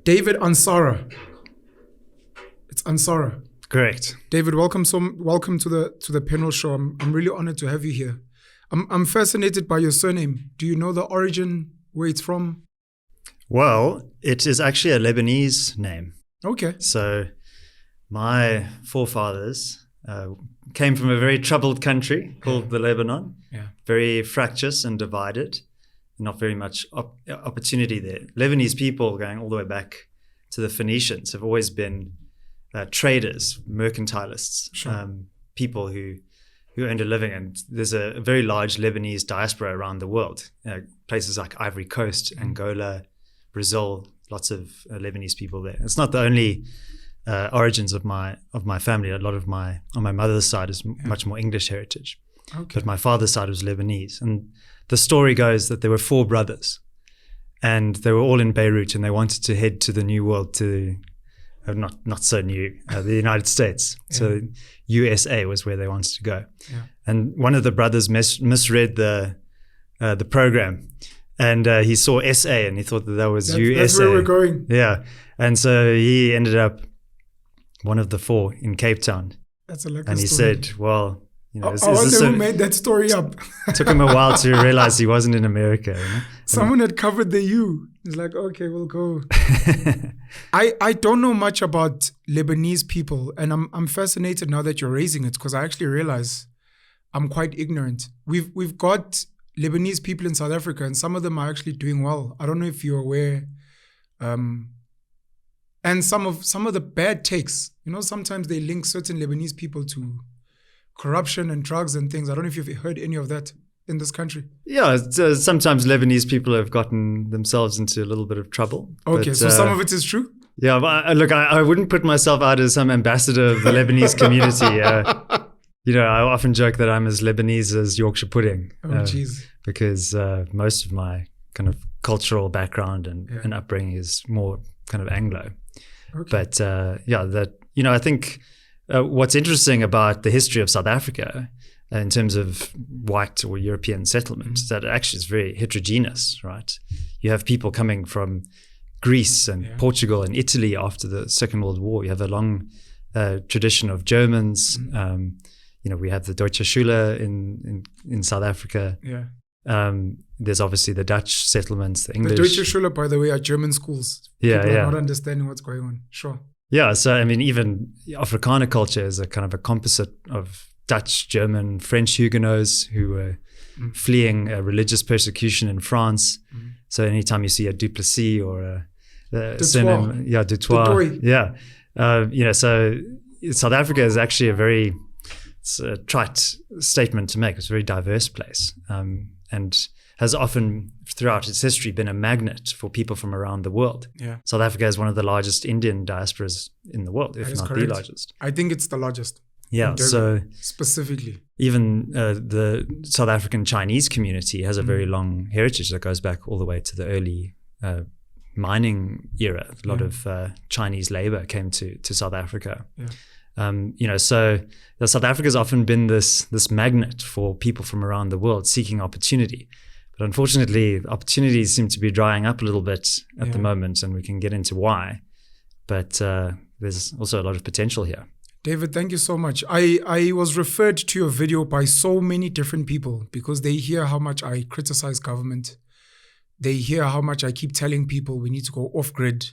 David Ansara. It's Ansara. Correct. David, welcome to the Penuel show. I'm really honored to have you here. I'm fascinated by your surname. Do you know the origin, where it's from? Well, it is actually a Lebanese name. Okay. So my forefathers came from a very troubled country called the Lebanon. Yeah. Very fractious and divided. Not very much opportunity there. Lebanese people, going all the way back to the Phoenicians, have always been traders, mercantilists, Sure. people who earned a living. And there's a very large Lebanese diaspora around the world. Places like Ivory Coast, Angola, Brazil, lots of Lebanese people there. It's not the only origins of my family. A lot of on my mother's side is much more English heritage. Okay. But my father's side was Lebanese. And the story goes that there were 4 brothers, and they were all in Beirut, and they wanted to head to the New World, to not so new, the United States. Yeah. So USA was where they wanted to go. Yeah. And one of the brothers misread the program, and he saw SA, and he thought that was USA. That's where we're going. Yeah. And so he ended up one of the 4 in Cape Town. That's a lucky And he story. said, well, you know, I wonder who made that story up. It took him a while to realize he wasn't in America. You know? Someone had covered the U. He's like, okay, we'll go. I don't know much about Lebanese people, and I'm fascinated now that you're raising it, because I actually realize I'm quite ignorant. We've got Lebanese people in South Africa, and some of them are actually doing well. I don't know if you're aware. And some of the bad takes, you know, sometimes they link certain Lebanese people to corruption and drugs and things. I don't know if you've heard any of that in this country. Yeah, sometimes Lebanese people have gotten themselves into a little bit of trouble. Okay, but, so some of it is true? Yeah, but look, I wouldn't put myself out as some ambassador of the Lebanese community. You know, I often joke that I'm as Lebanese as Yorkshire pudding. Oh, jeez. Because most of my kind of cultural background and upbringing is more kind of Anglo. Okay. But I think what's interesting about the history of South Africa in terms of white or European settlement is that it actually is very heterogeneous, right? You have people coming from Greece and Portugal and Italy after the Second World War. You have a long tradition of Germans. We have the Deutsche Schule in South Africa. Yeah. There's obviously the Dutch settlements, the English. The Deutsche Schule, by the way, are German schools. Yeah, People are not understanding what's going on. Sure. Yeah, so I mean, even Afrikaner culture is a kind of a composite of Dutch, German, French Huguenots who were fleeing religious persecution in France. So anytime you see a Duplessis or a surname, Dutoit, so South Africa is actually it's a trite statement to make. It's a very diverse place, and has often throughout its history been a magnet for people from around the world. Yeah. South Africa is one of the largest Indian diasporas in the world, if not correct. the largest. I think it's the largest. Yeah, so specifically. Even the South African Chinese community has a very long heritage that goes back all the way to the early mining era. A lot of Chinese labor came to South Africa. Yeah. So South Africa has often been this magnet for people from around the world seeking opportunity. But unfortunately, opportunities seem to be drying up a little bit at the moment, and we can get into why. But there's also a lot of potential here. David, thank you so much. I was referred to your video by so many different people because they hear how much I criticize government. They hear how much I keep telling people we need to go off-grid.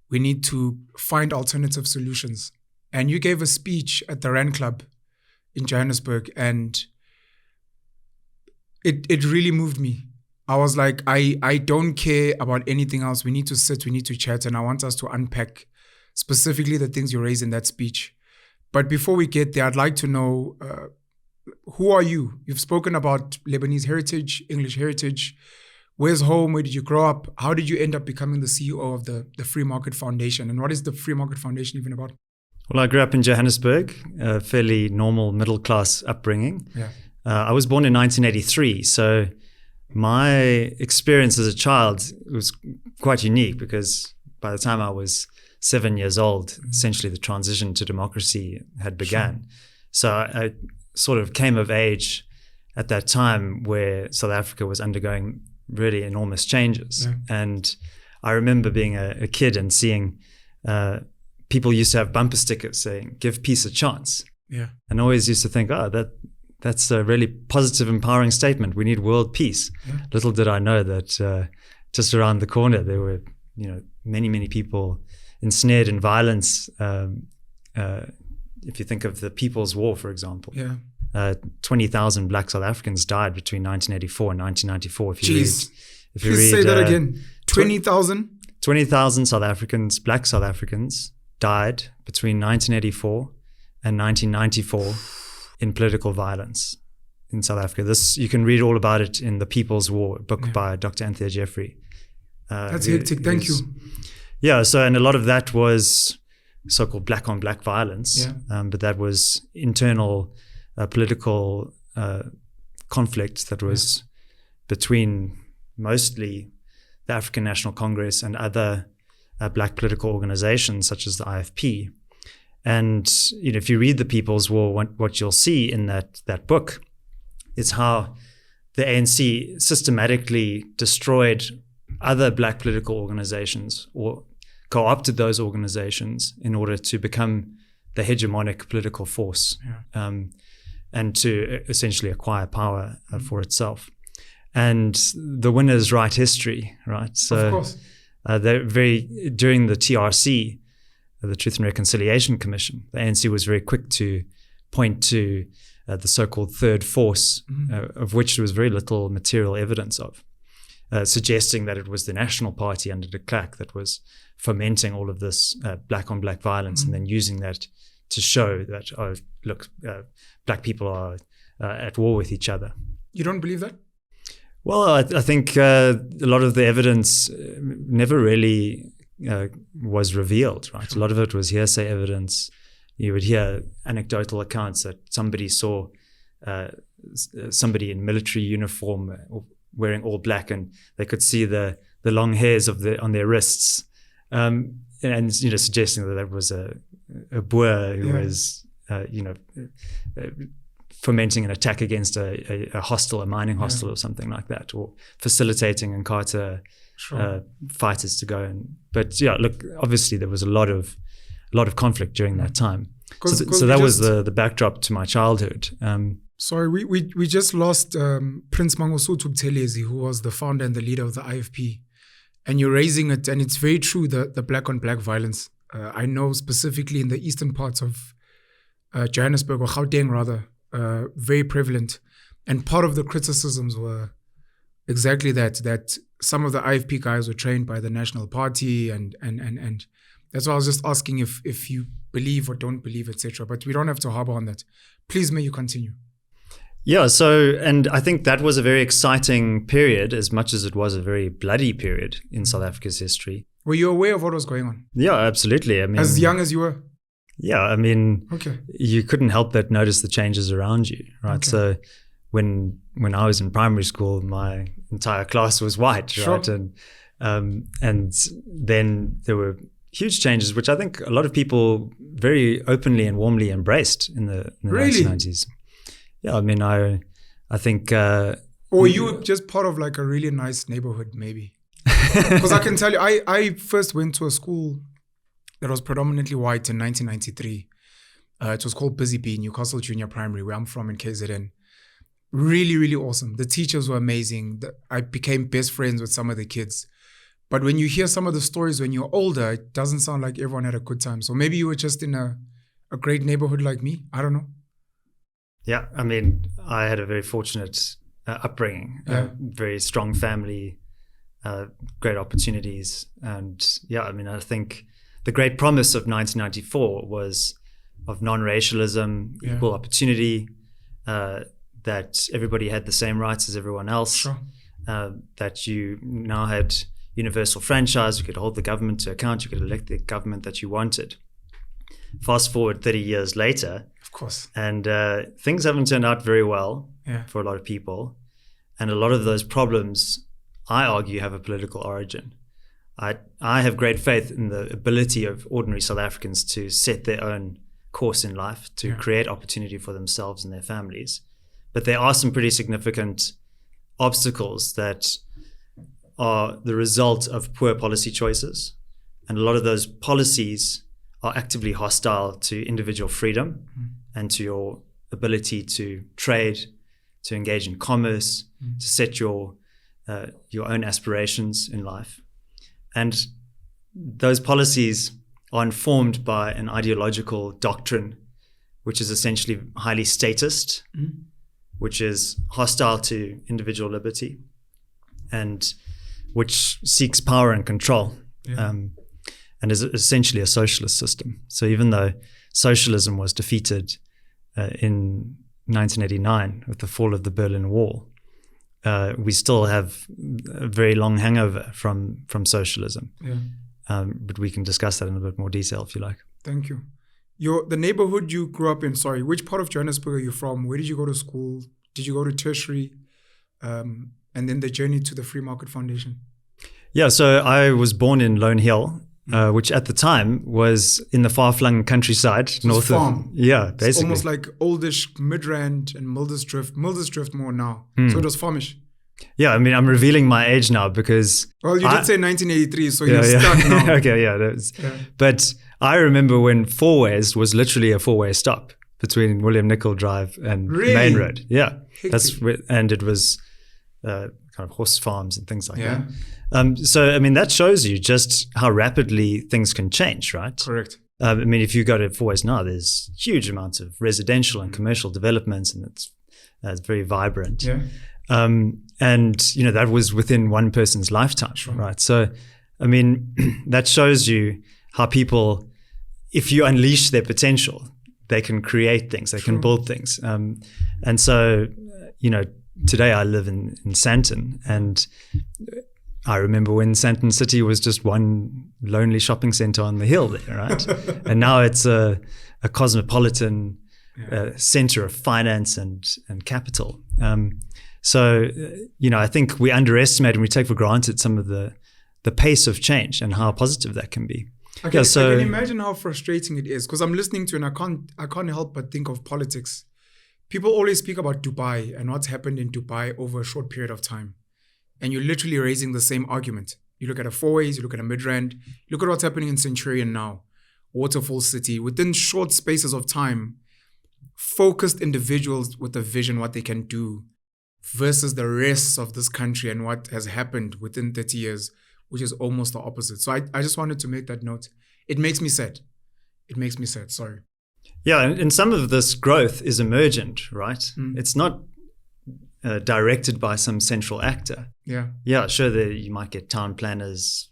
We need to find alternative solutions. And you gave a speech at the Rand Club in Johannesburg, and it really moved me. I was like, I don't care about anything else. We need to sit, we need to chat, and I want us to unpack specifically the things you raised in that speech. But before we get there, I'd like to know, who are you? You've spoken about Lebanese heritage, English heritage. Where's home? Where did you grow up? How did you end up becoming the CEO of the Free Market Foundation? And what is the Free Market Foundation even about? Well, I grew up in Johannesburg, a fairly normal middle-class upbringing. Yeah. I was born in 1983, so my experience as a child was quite unique because by the time I was 7 years old, essentially the transition to democracy had begun. Sure. So I sort of came of age at that time where South Africa was undergoing really enormous changes. Yeah. And I remember being a kid and seeing people used to have bumper stickers saying, "Give peace a chance." Yeah. And I always used to think, that's a really positive, empowering statement. We need world peace. Yeah. Little did I know that just around the corner there were, many, many people ensnared in violence. If you think of the People's War, for example, 20,000 Black South Africans died between 1984 and 1994. Please say that again. 20,000? 20,000 Black South Africans died between 1984 and 1994 in political violence in South Africa. This, you can read all about it in The People's War, a book by Dr. Anthea Jeffrey. That's hectic. Thank you. Yeah, and a lot of that was so-called black-on-black violence, but that was internal political conflict that was between mostly the African National Congress and other black political organizations such as the IFP. And if you read The People's War, what you'll see in that book is how the ANC systematically destroyed other black political organizations or co-opted those organizations in order to become the hegemonic political force and to essentially acquire power for itself. And the winners write history, right? So, of course. During the TRC, the Truth and Reconciliation Commission, the ANC was very quick to point to the so-called third force, of which there was very little material evidence of, suggesting that it was the National Party under de Klerk that was fomenting all of this black-on-black violence and then using that to show that, black people are at war with each other. You don't believe that? Well, I think a lot of the evidence never really was revealed, right? A lot of it was hearsay evidence. You would hear anecdotal accounts that somebody saw somebody in military uniform wearing all black, and they could see the long hairs on their wrists, and suggesting that was a Boer who was fomenting an attack against a hostel, a mining hostel or something like that, or facilitating Inkatha fighters to go in. But look, obviously there was a lot of conflict during that time. So that was the backdrop to my childhood. Sorry, we just lost Prince Mangosuthu Buthelezi, who was the founder and the leader of the IFP. And you're raising it, and it's very true, the black-on-black violence. I know specifically in the eastern parts of Johannesburg, or Gauteng rather, very prevalent. And part of the criticisms were exactly that some of the IFP guys were trained by the National Party, and that's why I was just asking if you believe or don't believe, etc. But we don't have to harbor on that. Please, may you continue. Yeah, and I think that was a very exciting period, as much as it was a very bloody period in South Africa's history. Were you aware of what was going on? Yeah, absolutely. I mean, as young as you were? Yeah, I mean, okay. You couldn't help but notice the changes around you, right? Okay. So when I was in primary school, my entire class was white, right? And then there were huge changes, which I think a lot of people very openly and warmly embraced in the really? 1990s. Yeah, I mean, I think... or you were just part of like a really nice neighborhood, maybe. Because I can tell you, I first went to a school that was predominantly white in 1993. It was called Busy Bee, Newcastle Junior Primary, where I'm from in KZN. Really, really awesome. The teachers were amazing. I became best friends with some of the kids. But when you hear some of the stories when you're older, it doesn't sound like everyone had a good time. So maybe you were just in a great neighborhood like me. I don't know. Yeah, I mean, I had a very fortunate upbringing, very strong family, great opportunities. And I mean, I think the great promise of 1994 was of non-racialism, equal opportunity, that everybody had the same rights as everyone else, that you now had universal franchise, you could hold the government to account, you could elect the government that you wanted. Fast forward 30 years later, of course, and things haven't turned out very well for a lot of people. And a lot of those problems, I argue, have a political origin. I have great faith in the ability of ordinary South Africans to set their own course in life, to create opportunity for themselves and their families. But there are some pretty significant obstacles that are the result of poor policy choices. And a lot of those policies are actively hostile to individual freedom and to your ability to trade, to engage in commerce, to set your own aspirations in life. And those policies are informed by an ideological doctrine, which is essentially highly statist, which is hostile to individual liberty, and which seeks power and control, and is essentially a socialist system. So even though socialism was defeated in 1989 with the fall of the Berlin Wall, we still have a very long hangover from socialism. But we can discuss that in a bit more detail if you like. Thank you. The neighborhood you grew up in, which part of Johannesburg are you from? Where did you go to school? Did you go to tertiary? And then the journey to the Free Market Foundation? Yeah, so I was born in Lone Hill, which at the time was in the far-flung countryside. So north farm. Yeah, basically. It's almost like oldish Midrand and Mildersdrift more now. So it was farmish. Yeah, I mean, I'm revealing my age now because... Well, you did say 1983, so you're stuck now. Okay, yeah. But I remember when Four Ways was literally a four-way stop between William Nicol Drive and Main Road. Yeah, and it was kind of horse farms and things like that. So, I mean, that shows you just how rapidly things can change, right? Correct. I mean, if you go to Four Ways now, there's huge amounts of residential and commercial developments, and it's very vibrant. Yeah. And, you know, that was within one person's lifetime, right? So, I mean, that shows you how people, if you unleash their potential, they can create things, they can build things. And so, you know, today I live in Sandton, and I remember when Sandton City was just one lonely shopping center on the hill there, right? And now it's a cosmopolitan center of finance and capital. So, you know, I think we underestimate and we take for granted some of the pace of change and how positive that can be. Okay, so I can imagine how frustrating it is, because I'm listening to, and I can't help but think of politics. People always speak about Dubai and what's happened in Dubai over a short period of time. And you're literally raising the same argument. You look at a Four Ways, you look at a Midrand, you look at what's happening in Centurion now, Waterfall City. Within short spaces of time, focused individuals with a vision, what they can do, versus the rest of this country and what has happened within 30 years, which is almost the opposite. So I just wanted to make that note. It makes me sad. Sorry. Yeah, and some of this growth is emergent, right? It's not directed by some central actor. Yeah, sure, you might get town planners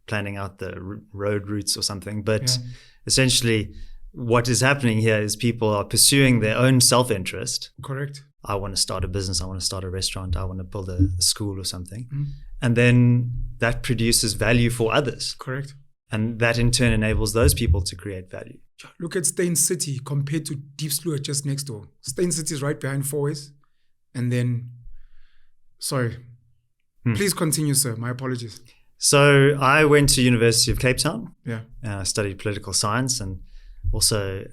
planning out the road routes or something, but essentially what is happening here is people are pursuing their own self-interest. Correct. I want to start a business, I want to start a restaurant, I want to build a school or something. And then that produces value for others. Correct. And that in turn enables those people to create value. Look at Steyn City compared to Deep Sluit just next door. Steyn City is right behind Four Ways. And then, sorry, please continue, sir. My apologies. So I went to University of Cape Town. Yeah. I studied political science and also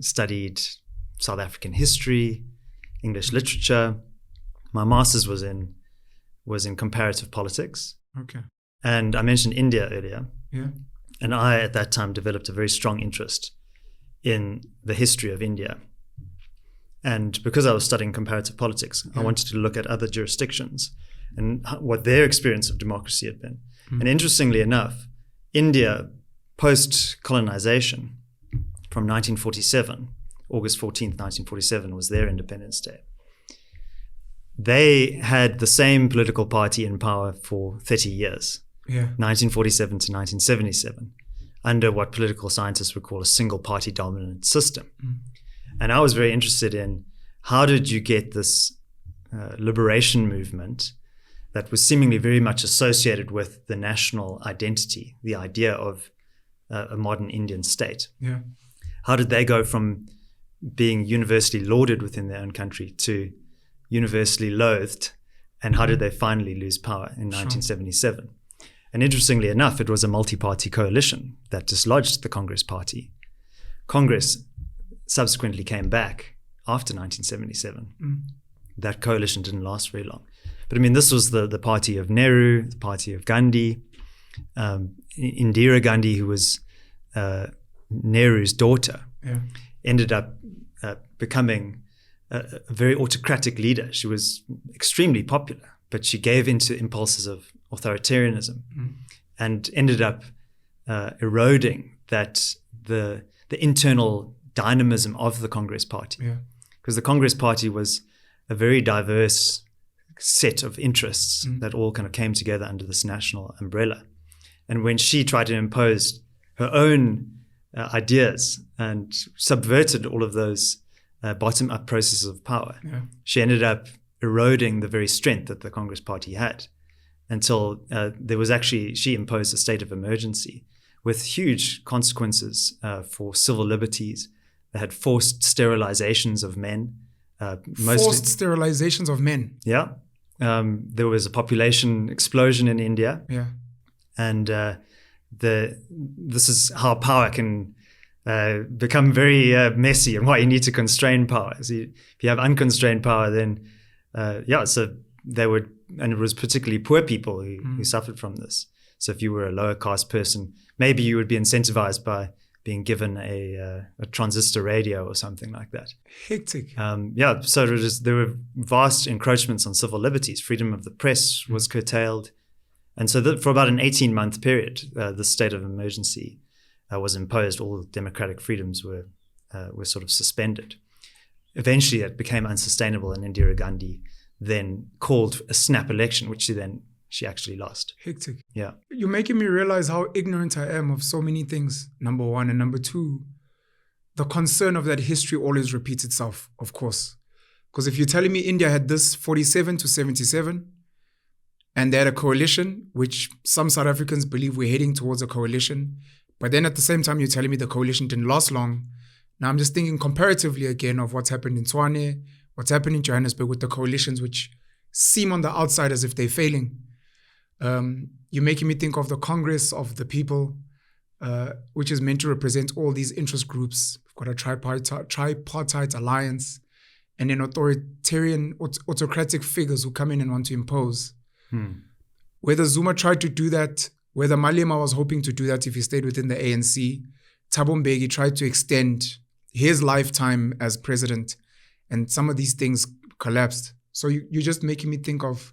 studied South African history, English literature. My master's was in comparative politics. Okay. And I mentioned India earlier. Yeah. And I, at that time, developed a very strong interest in the history of India. And because I was studying comparative politics, I wanted to look at other jurisdictions and what their experience of democracy had been. And interestingly enough, India, post-colonization, from 1947, August 14th, 1947, was their Independence Day. They had the same political party in power for 30 years, 1947 to 1977, under what political scientists would call a single-party dominant system. And I was very interested in how did you get this liberation movement that was seemingly very much associated with the national identity, the idea of a modern Indian state. Yeah. How did they go from being universally lauded within their own country to universally loathed, and how did they finally lose power in 1977? And interestingly enough, it was a multi-party coalition that dislodged the Congress Party. Congress subsequently came back after 1977. That coalition didn't last very long. But I mean, this was the party of Nehru, the party of Gandhi, Indira Gandhi, who was Nehru's daughter, ended up becoming a very autocratic leader. She was extremely popular, but she gave into impulses of authoritarianism and ended up eroding the internal dynamism of the Congress Party. Because the Congress Party was a very diverse set of interests that all kind of came together under this national umbrella. And when she tried to impose her own ideas and subverted all of those bottom-up processes of power, she ended up eroding the very strength that the Congress Party had, until she imposed a state of emergency with huge consequences for civil liberties. They had forced sterilizations of men. Forced sterilizations of men? Yeah. There was a population explosion in India. And this is how power can become very messy, and why you need to constrain power. So if you have unconstrained power, then so they would, and it was particularly poor people who suffered from this. So if you were a lower caste person, maybe you would be incentivized by being given a transistor radio or something like that. Hectic. So there were vast encroachments on civil liberties. Freedom of the press was curtailed. And so for about an 18-month period, the state of emergency was imposed. All democratic freedoms were sort of suspended. Eventually, it became unsustainable, and Indira Gandhi then called a snap election, which she actually lost. Hectic. Yeah. You're making me realize how ignorant I am of so many things, number one. And number two, the concern of that history always repeats itself, of course. Because if you're telling me India had this 47 to 77, and they had a coalition, which some South Africans believe we're heading towards a coalition. But then at the same time, you're telling me the coalition didn't last long. Now I'm just thinking comparatively again of what's happened in Tshwane, what's happened in Johannesburg with the coalitions, which seem on the outside as if they're failing. You're making me think of the Congress of the People, which is meant to represent all these interest groups. We've got a tripartite alliance, and then autocratic figures who come in and want to impose. Whether Zuma tried to do that, whether Malema was hoping to do that if he stayed within the ANC, Thabo Mbeki tried to extend his lifetime as president, and some of these things collapsed. So you're just making me think of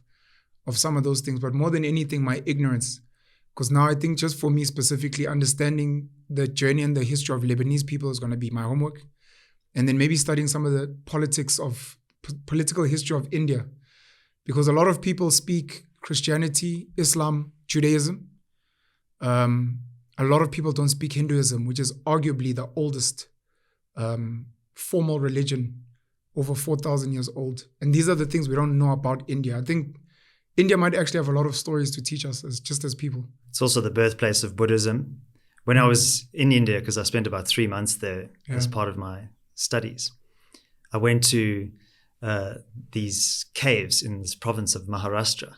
some of those things, but more than anything, my ignorance. Because now I think just for me specifically, understanding the journey and the history of Lebanese people is going to be my homework. And then maybe studying some of the political history of India. Because a lot of people speak Christianity, Islam, Judaism. A lot of people don't speak Hinduism, which is arguably the oldest formal religion, over 4,000 years old. And these are the things we don't know about India. I think India might actually have a lot of stories to teach us just as people. It's also the birthplace of Buddhism. When I was in India, because I spent about 3 months there as part of my studies, I went to these caves in this province of Maharashtra.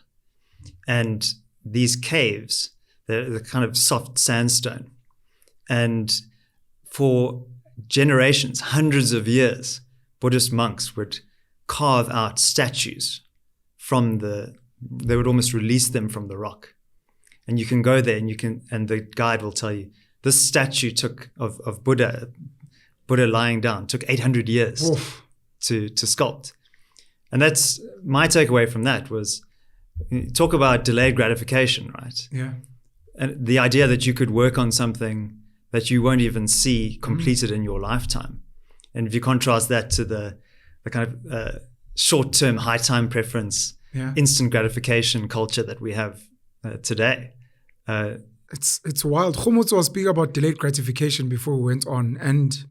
And these caves, they're kind of soft sandstone. And for generations, hundreds of years, Buddhist monks would carve out statues they would almost release them from the rock. And you can go there and the guide will tell you, this statue of Buddha lying down, took 800 years to sculpt. And that's my takeaway from that was, talk about delayed gratification, right? Yeah. And the idea that you could work on something that you won't even see completed in your lifetime. And if you contrast that to the kind of short-term high time preference, instant gratification culture that we have today. It's wild. Khomotso was speaking about delayed gratification before we went on. And,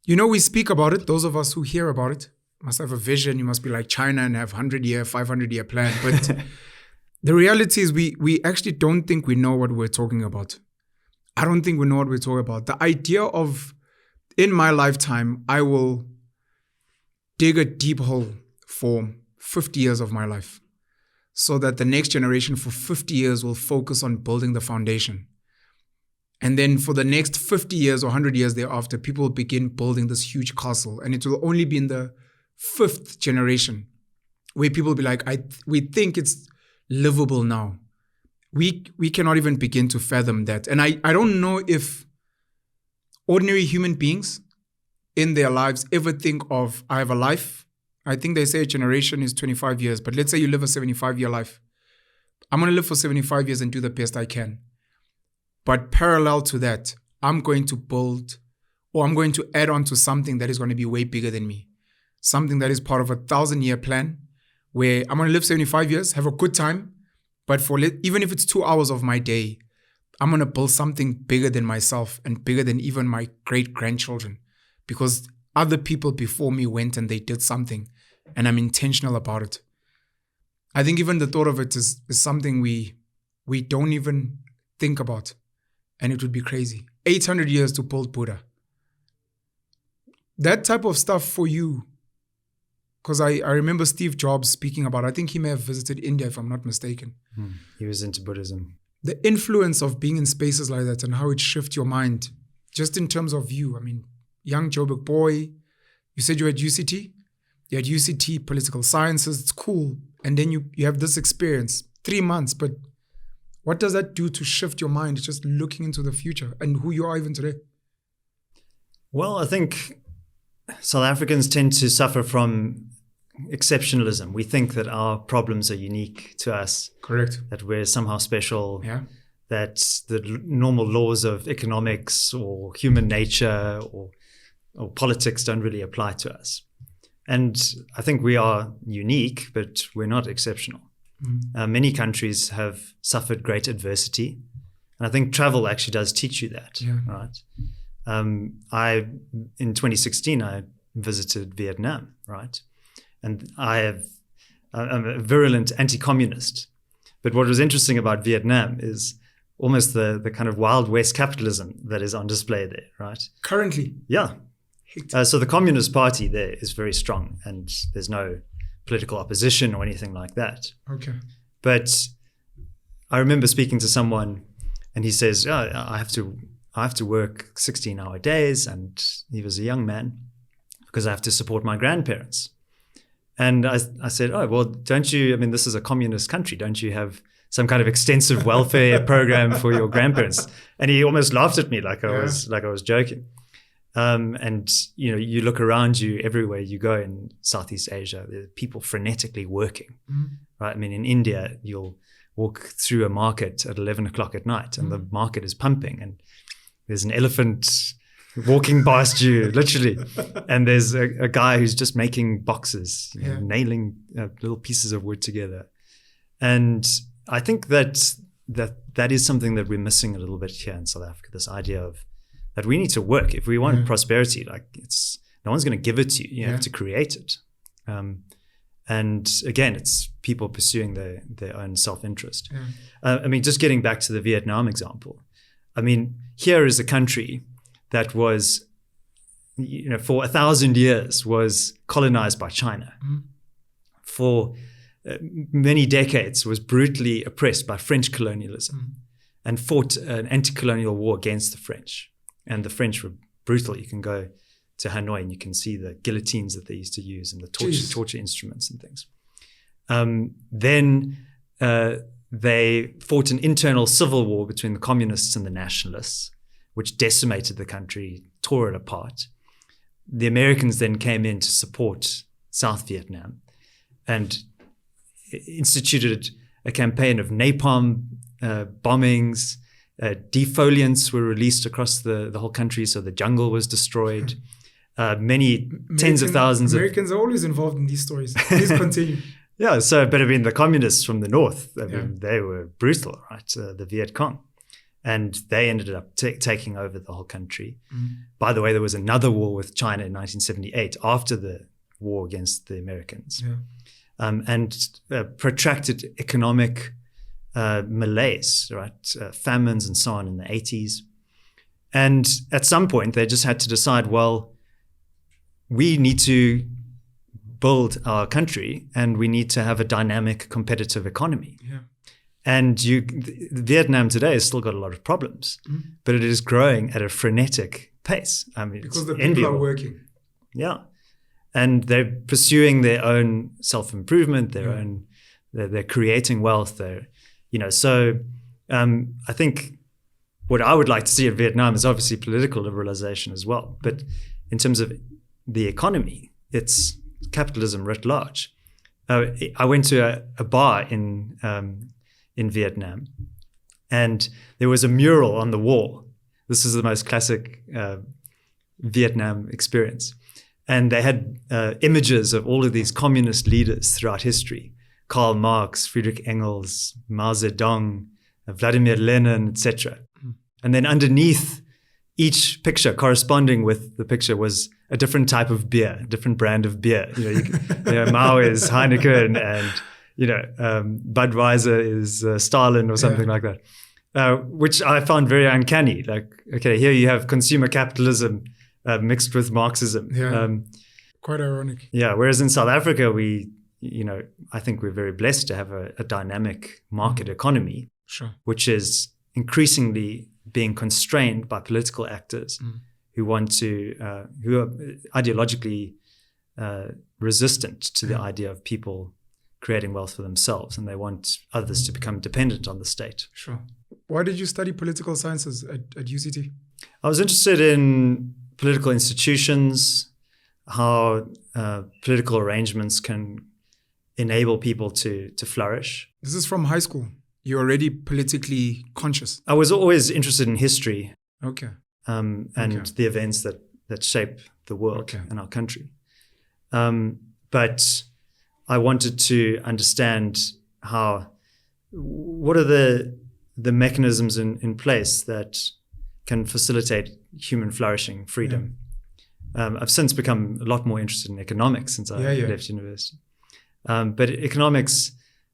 we speak about it. Those of us who hear about it must have a vision. You must be like China and have 100-year, 500-year plan. But the reality is we actually don't think we know what we're talking about. I don't think we know what we're talking about. The idea of, in my lifetime, I will dig a deep hole for 50 years of my life so that the next generation for 50 years will focus on building the foundation. And then for the next 50 years or 100 years thereafter, people will begin building this huge castle. And it will only be in the 5th generation where people be like, we think it's livable now. We cannot even begin to fathom that. And I don't know if ordinary human beings in their lives ever think of, I have a life. I think they say a generation is 25 years, but let's say you live a 75-year life. I'm going to live for 75 years and do the best I can. But parallel to that, I'm going to build, or I'm going to add on to something that is going to be way bigger than me. Something that is part of a 1,000-year plan where I'm going to live 75 years, have a good time. But even if it's 2 hours of my day, I'm going to build something bigger than myself and bigger than even my great-grandchildren, because other people before me went and they did something, and I'm intentional about it. I think even the thought of it is something we don't even think about, and it would be crazy. 800 years to build Buddha. That type of stuff for you, because I remember Steve Jobs speaking about, I think he may have visited India if I'm not mistaken. He was into Buddhism. The influence of being in spaces like that and how it shifts your mind, just in terms of you. I mean, young Joburg boy, you said you had UCT? You had UCT, political sciences, it's cool. And then you have this experience, 3 months, but what does that do to shift your mind, just looking into the future and who you are even today? Well, I think South Africans tend to suffer from exceptionalism. We think that our problems are unique to us. Correct. That we're somehow special. Yeah. That the normal laws of economics or human nature or politics don't really apply to us. And I think we are unique, but we're not exceptional. Many countries have suffered great adversity. And I think travel actually does teach you that, right? In 2016, I visited Vietnam, right? And I'm a virulent anti-communist. But what was interesting about Vietnam is almost the kind of Wild West capitalism that is on display there, right? Currently? Yeah. So the Communist Party there is very strong, and there's no political opposition or anything like that. Okay. But I remember speaking to someone, and he says, I have to work 16-hour days, and he was a young man, because I have to support my grandparents. And I said, oh, well, don't you, I mean, this is a communist country. Don't you have some kind of extensive welfare program for your grandparents? And he almost laughed at me like I was joking. And, you know, you look around you everywhere you go in Southeast Asia, there are people frenetically working, right? I mean, in India, you'll walk through a market at 11 o'clock at night and the market is pumping and there's an elephant walking past you, literally. And there's a guy who's just making boxes, you know, nailing little pieces of wood together. And I think that is something that we're missing a little bit here in South Africa, this idea of that we need to work. If we want prosperity, like no one's going to give it to you. You have to create it. And again, it's people pursuing their own self-interest. I mean, just getting back to the Vietnam example. I mean, here is a country that was, you know, for 1,000 years was colonized by China. For many decades was brutally oppressed by French colonialism and fought an anti-colonial war against the French. And the French were brutal. You can go to Hanoi and you can see the guillotines that they used to use and the torture instruments and things. Then they fought an internal civil war between the communists and the nationalists, which decimated the country, tore it apart. The Americans then came in to support South Vietnam and instituted a campaign of napalm bombings. Defoliants were released across the whole country, so the jungle was destroyed. Tens of thousands Americans are always involved in these stories. Please continue. Yeah, so, but I mean, the communists from the north, I mean, they were brutal, right? The Viet Cong. And they ended up taking over the whole country. By the way, there was another war with China in 1978 after the war against the Americans. And protracted economic malaise, right? Famines and so on in the 80s. And at some point, they just had to decide, well, we need to build our country and we need to have a dynamic, competitive economy. And Vietnam today has still got a lot of problems, but it is growing at a frenetic pace. I mean, because the people are working. and they're pursuing their own self-improvement, they're creating wealth. So I think what I would like to see in Vietnam is obviously political liberalization as well. But in terms of the economy, it's capitalism writ large. I went to a bar in Vietnam, and there was a mural on the wall. This is the most classic Vietnam experience. And they had images of all of these communist leaders throughout history: Karl Marx, Friedrich Engels, Mao Zedong, Vladimir Lenin, etc. And then underneath each picture, corresponding with the picture, was a different type of beer, a different brand of beer. Mao is Heineken, and Budweiser is Stalin or something like that, which I found very uncanny. Like, okay, here you have consumer capitalism mixed with Marxism. Quite ironic. Yeah. Whereas in South Africa, I think we're very blessed to have a dynamic market economy, which is increasingly being constrained by political actors who are ideologically resistant to the idea of people creating wealth for themselves, and they want others to become dependent on the state. Sure. Why did you study political sciences at UCT? I was interested in political institutions, how political arrangements can enable people to flourish. This is from high school. You're already politically conscious. I was always interested in history. Okay. And the events that shape the world and our country. But I wanted to understand what are the mechanisms in place that can facilitate human flourishing, freedom. I've since become a lot more interested in economics since I left university. But economics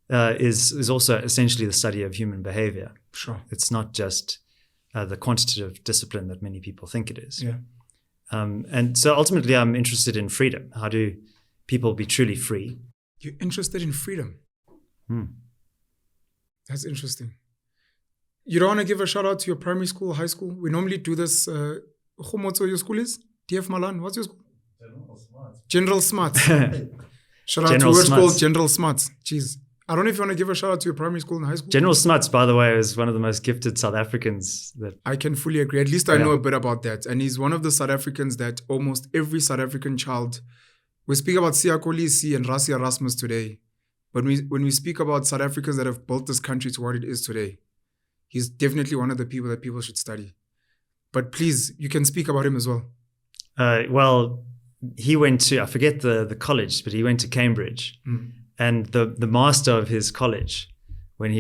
is also essentially the study of human behavior. Sure. It's not just the quantitative discipline that many people think it is. And so ultimately I'm interested in freedom. How do people be truly free? You're interested in freedom? That's interesting. You don't want to give a shout out to your primary school, high school? We normally do this. What's your school is? TF Malan, what's your school? General Smarts. Shout out to what's called General Smarts. Jeez. I don't know if you want to give a shout out to your primary school and high school. General Smuts, by the way, is one of the most gifted South Africans. I can fully agree. At least I know a bit about that. And he's one of the South Africans that almost every South African child, we speak about Siya Kolisi and Rassi Erasmus today. But when we speak about South Africans that have built this country to what it is today, he's definitely one of the people that people should study. But please, you can speak about him as well. Well, he went to, I forget the college, but he went to Cambridge. And the master of his college, when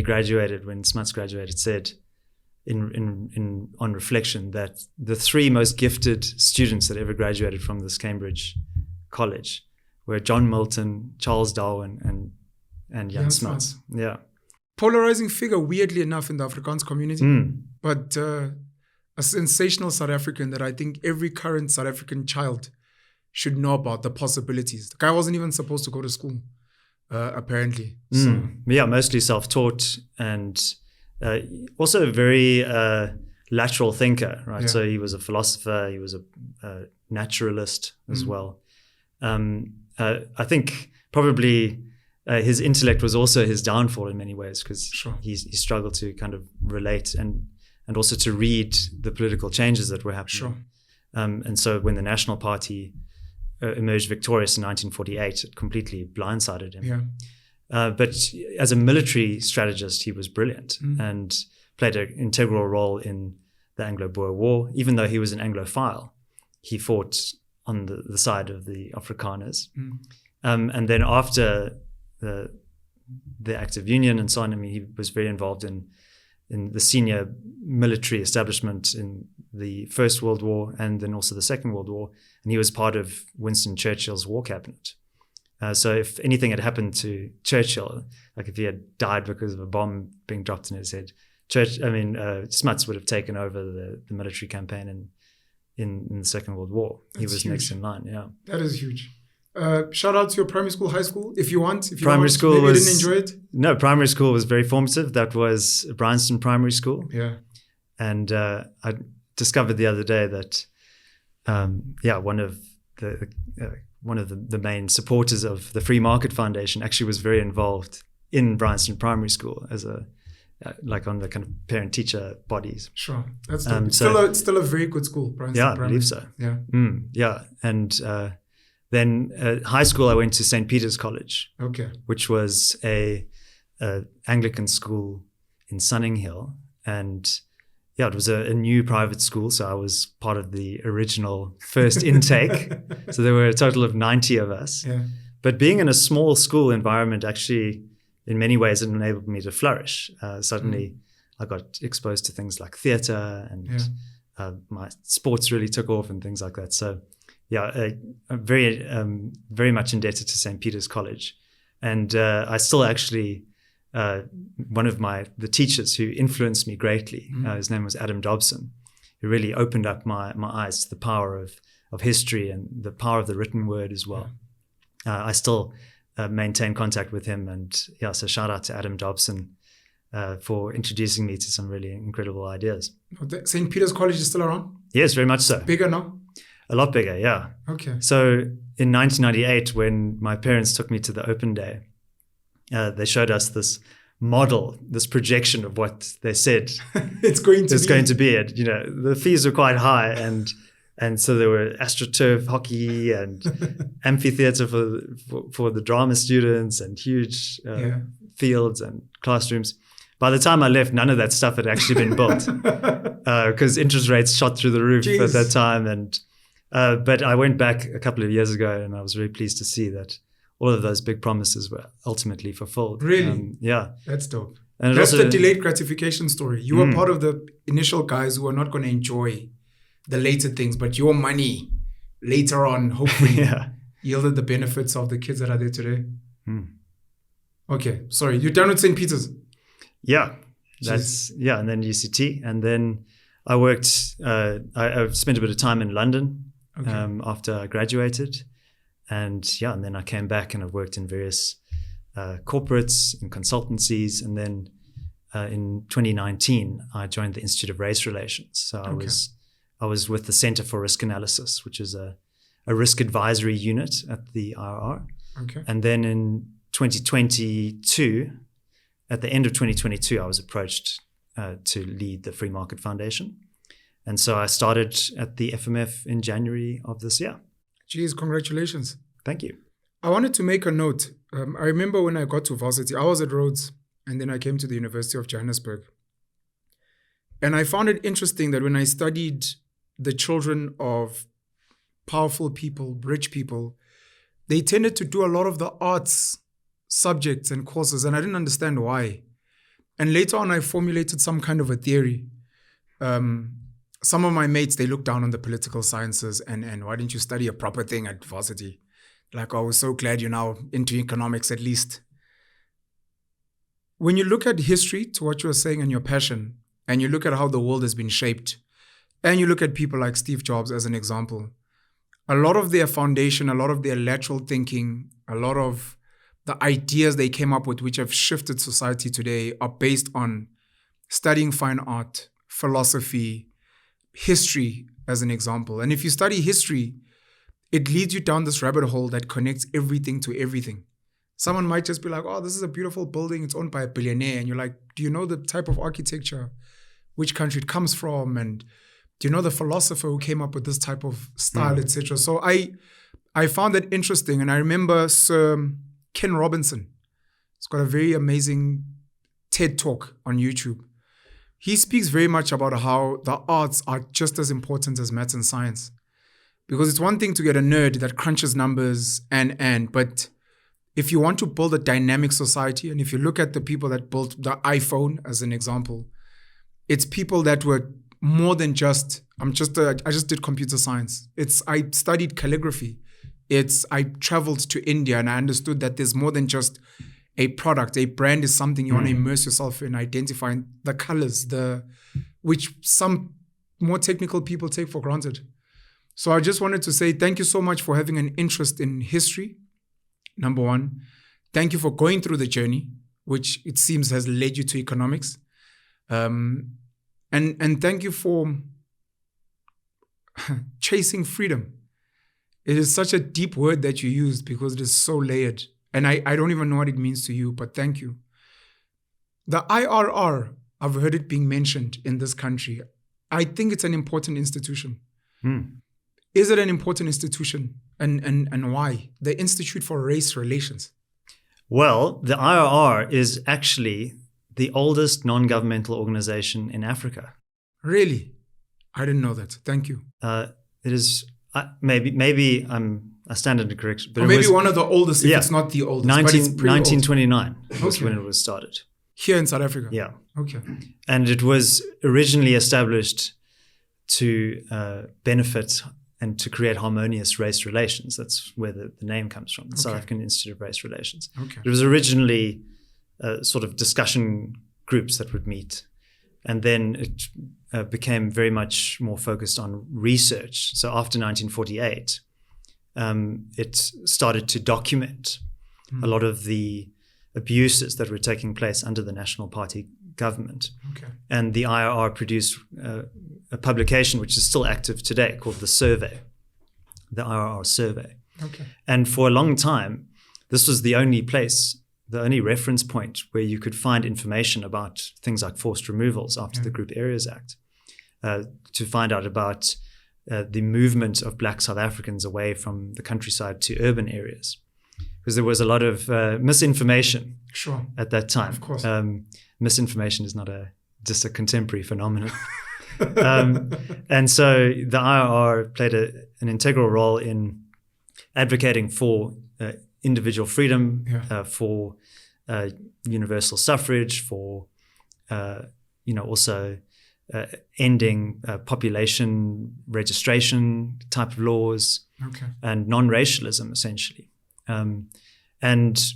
Smuts graduated, said on reflection that the three most gifted students that ever graduated from this Cambridge college were John Milton, Charles Darwin, and Jan Smuts. Yeah. Polarizing figure, weirdly enough, in the Afrikaans community, but a sensational South African that I think every current South African child should know about the possibilities. The guy wasn't even supposed to go to school. Apparently. So. Yeah, mostly self-taught and also a very lateral thinker, right? Yeah. So he was a philosopher, he was a naturalist as well. I think probably his intellect was also his downfall in many ways because he struggled to kind of relate and also to read the political changes that were happening. And so when the National Party emerged victorious in 1948, it completely blindsided him. But as a military strategist, he was brilliant and played an integral role in the Anglo-Boer War. Even though he was an Anglophile, he fought on the side of the Afrikaners. And then after the Act of Union and so on, I mean, he was very involved in the senior military establishment in the First World War and then also the Second World War. And he was part of Winston Churchill's war cabinet. So if anything had happened to Churchill, like if he had died because of a bomb being dropped in his head, Smuts would have taken over the military campaign in the Second World War. He was huge. Next in line, yeah. That is huge. Shout out to your primary school, high school, if you want. If you primary school maybe you didn't enjoy it. No, primary school was very formative. That was Bryanston Primary School. Yeah. And I discovered the other day that, one of the one of the main supporters of the Free Market Foundation, actually was very involved in Bryanston Primary School as like on the kind of parent-teacher bodies. Sure, that's dope. It's still a very good school, Bryanston Yeah, I Primary. believe so. Yeah. Yeah, and then high school I went to St. Peter's College, which was a Anglican school in Sunninghill, and yeah, it was a new private school, so I was part of the original first intake. So there were a total of 90 of us. Yeah. But being in a small school environment actually, in many ways, it enabled me to flourish. Suddenly, I got exposed to things like theatre, and my sports really took off and things like that. So yeah, I'm very much indebted to St. Peter's College. And I still actually... one of the teachers who influenced me greatly, his name was Adam Dobson, who really opened up my eyes to the power of history and the power of the written word as well. I still maintain contact with him, and yeah, so shout out to Adam Dobson for introducing me to some really incredible ideas. St. Peter's College is still around? Yes, very much so. Bigger now? A lot bigger, yeah. Okay. So in 1998, when my parents took me to the open day, they showed us this model, this projection of what they said it's going to be. You know, the fees were quite high, and so there were AstroTurf hockey and amphitheater for the drama students, and huge fields and classrooms. By the time I left, none of that stuff had actually been built because interest rates shot through the roof at that time. And but I went back a couple of years ago, and I was very pleased to see that all of those big promises were ultimately fulfilled. Really? Yeah. That's dope. And that's the delayed gratification story. You were part of the initial guys who are not going to enjoy the later things, but your money later on, hopefully, yielded the benefits of the kids that are there today. Okay. Sorry. You're done with St. Peter's? Yeah. And then UCT. And then I worked, I spent a bit of time in London after I graduated. And then I came back and I've worked in various corporates and consultancies. And then in 2019, I joined the Institute of Race Relations. So I was with the Center for Risk Analysis, which is a risk advisory unit at the IRR. Okay. And then in 2022, at the end of 2022, I was approached to lead the Free Market Foundation. And so I started at the FMF in January of this year. Geez, congratulations. Thank you. I wanted to make a note. I remember when I got to varsity, I was at Rhodes, and then I came to the University of Johannesburg. And I found it interesting that when I studied the children of powerful people, rich people, they tended to do a lot of the arts subjects and courses, and I didn't understand why. And later on, I formulated some kind of a theory. Some of my mates, they look down on the political sciences and why didn't you study a proper thing at varsity? Like, oh, we're so glad you're now into economics at least. When you look at history, to what you were saying and your passion, and you look at how the world has been shaped, and you look at people like Steve Jobs as an example, a lot of their foundation, a lot of their lateral thinking, a lot of the ideas they came up with, which have shifted society today, are based on studying fine art, philosophy, history as an example. And if you study history, it leads you down this rabbit hole that connects everything to everything. Someone might just be like, oh, this is a beautiful building. It's owned by a billionaire. And you're like, do you know the type of architecture, which country it comes from? And do you know the philosopher who came up with this type of style, etc.? So I found that interesting. And I remember Sir Ken Robinson. He's got a very amazing TED Talk on YouTube. He speaks very much about how the arts are just as important as maths and science. Because it's one thing to get a nerd that crunches numbers but if you want to build a dynamic society, and if you look at the people that built the iPhone as an example, it's people that were more than just, I just did computer science. I studied calligraphy. I traveled to India and I understood that there's more than just a product. A brand is something you want to immerse yourself in, identifying the colors, which some more technical people take for granted. So I just wanted to say thank you so much for having an interest in history, number one. Thank you for going through the journey, which it seems has led you to economics. And thank you for chasing freedom. It is such a deep word that you used because it is so layered. And I don't even know what it means to you, but thank you. The IRR, I've heard it being mentioned in this country. I think it's an important institution. Is it an important institution? And why? The Institute for Race Relations. Well, the IRR is actually the oldest non-governmental organization in Africa. Really? I didn't know that. Thank you. It is maybe I stand under correction, but or maybe one of the oldest, if it's not the oldest. 1929 was when it was started. Here in South Africa? Yeah. Okay. And it was originally established to benefit and to create harmonious race relations. That's where the name comes from, the South African Institute of Race Relations. Okay. It was originally sort of discussion groups that would meet. And then it became very much more focused on research. So after 1948, it started to document a lot of the abuses that were taking place under the National Party government. Okay. And the IRR produced a publication which is still active today called the Survey, the IRR Survey. Okay. And for a long time, this was the only place, the only reference point where you could find information about things like forced removals after the Group Areas Act, to find out about the movement of Black South Africans away from the countryside to urban areas. Because there was a lot of misinformation at that time. Of course. Misinformation is not just a contemporary phenomenon. And so the IRR played an integral role in advocating for individual freedom, for universal suffrage, for also ending population registration type of laws, and non-racialism essentially. And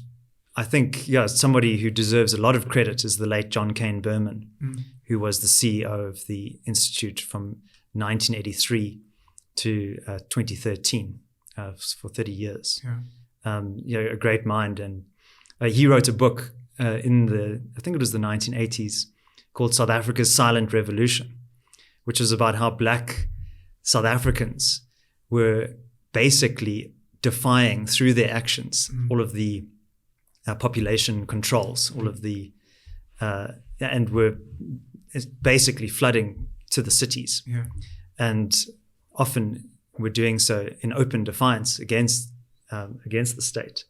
I think, somebody who deserves a lot of credit is the late John Cain Berman, who was the CEO of the Institute from 1983 to 2013, for 30 years. A great mind. And he wrote a book I think it was the 1980s, called South Africa's Silent Revolution, which was about how Black South Africans were basically defying through their actions all of the population controls, all of the and were basically flooding to the cities, and often were doing so in open defiance against the state.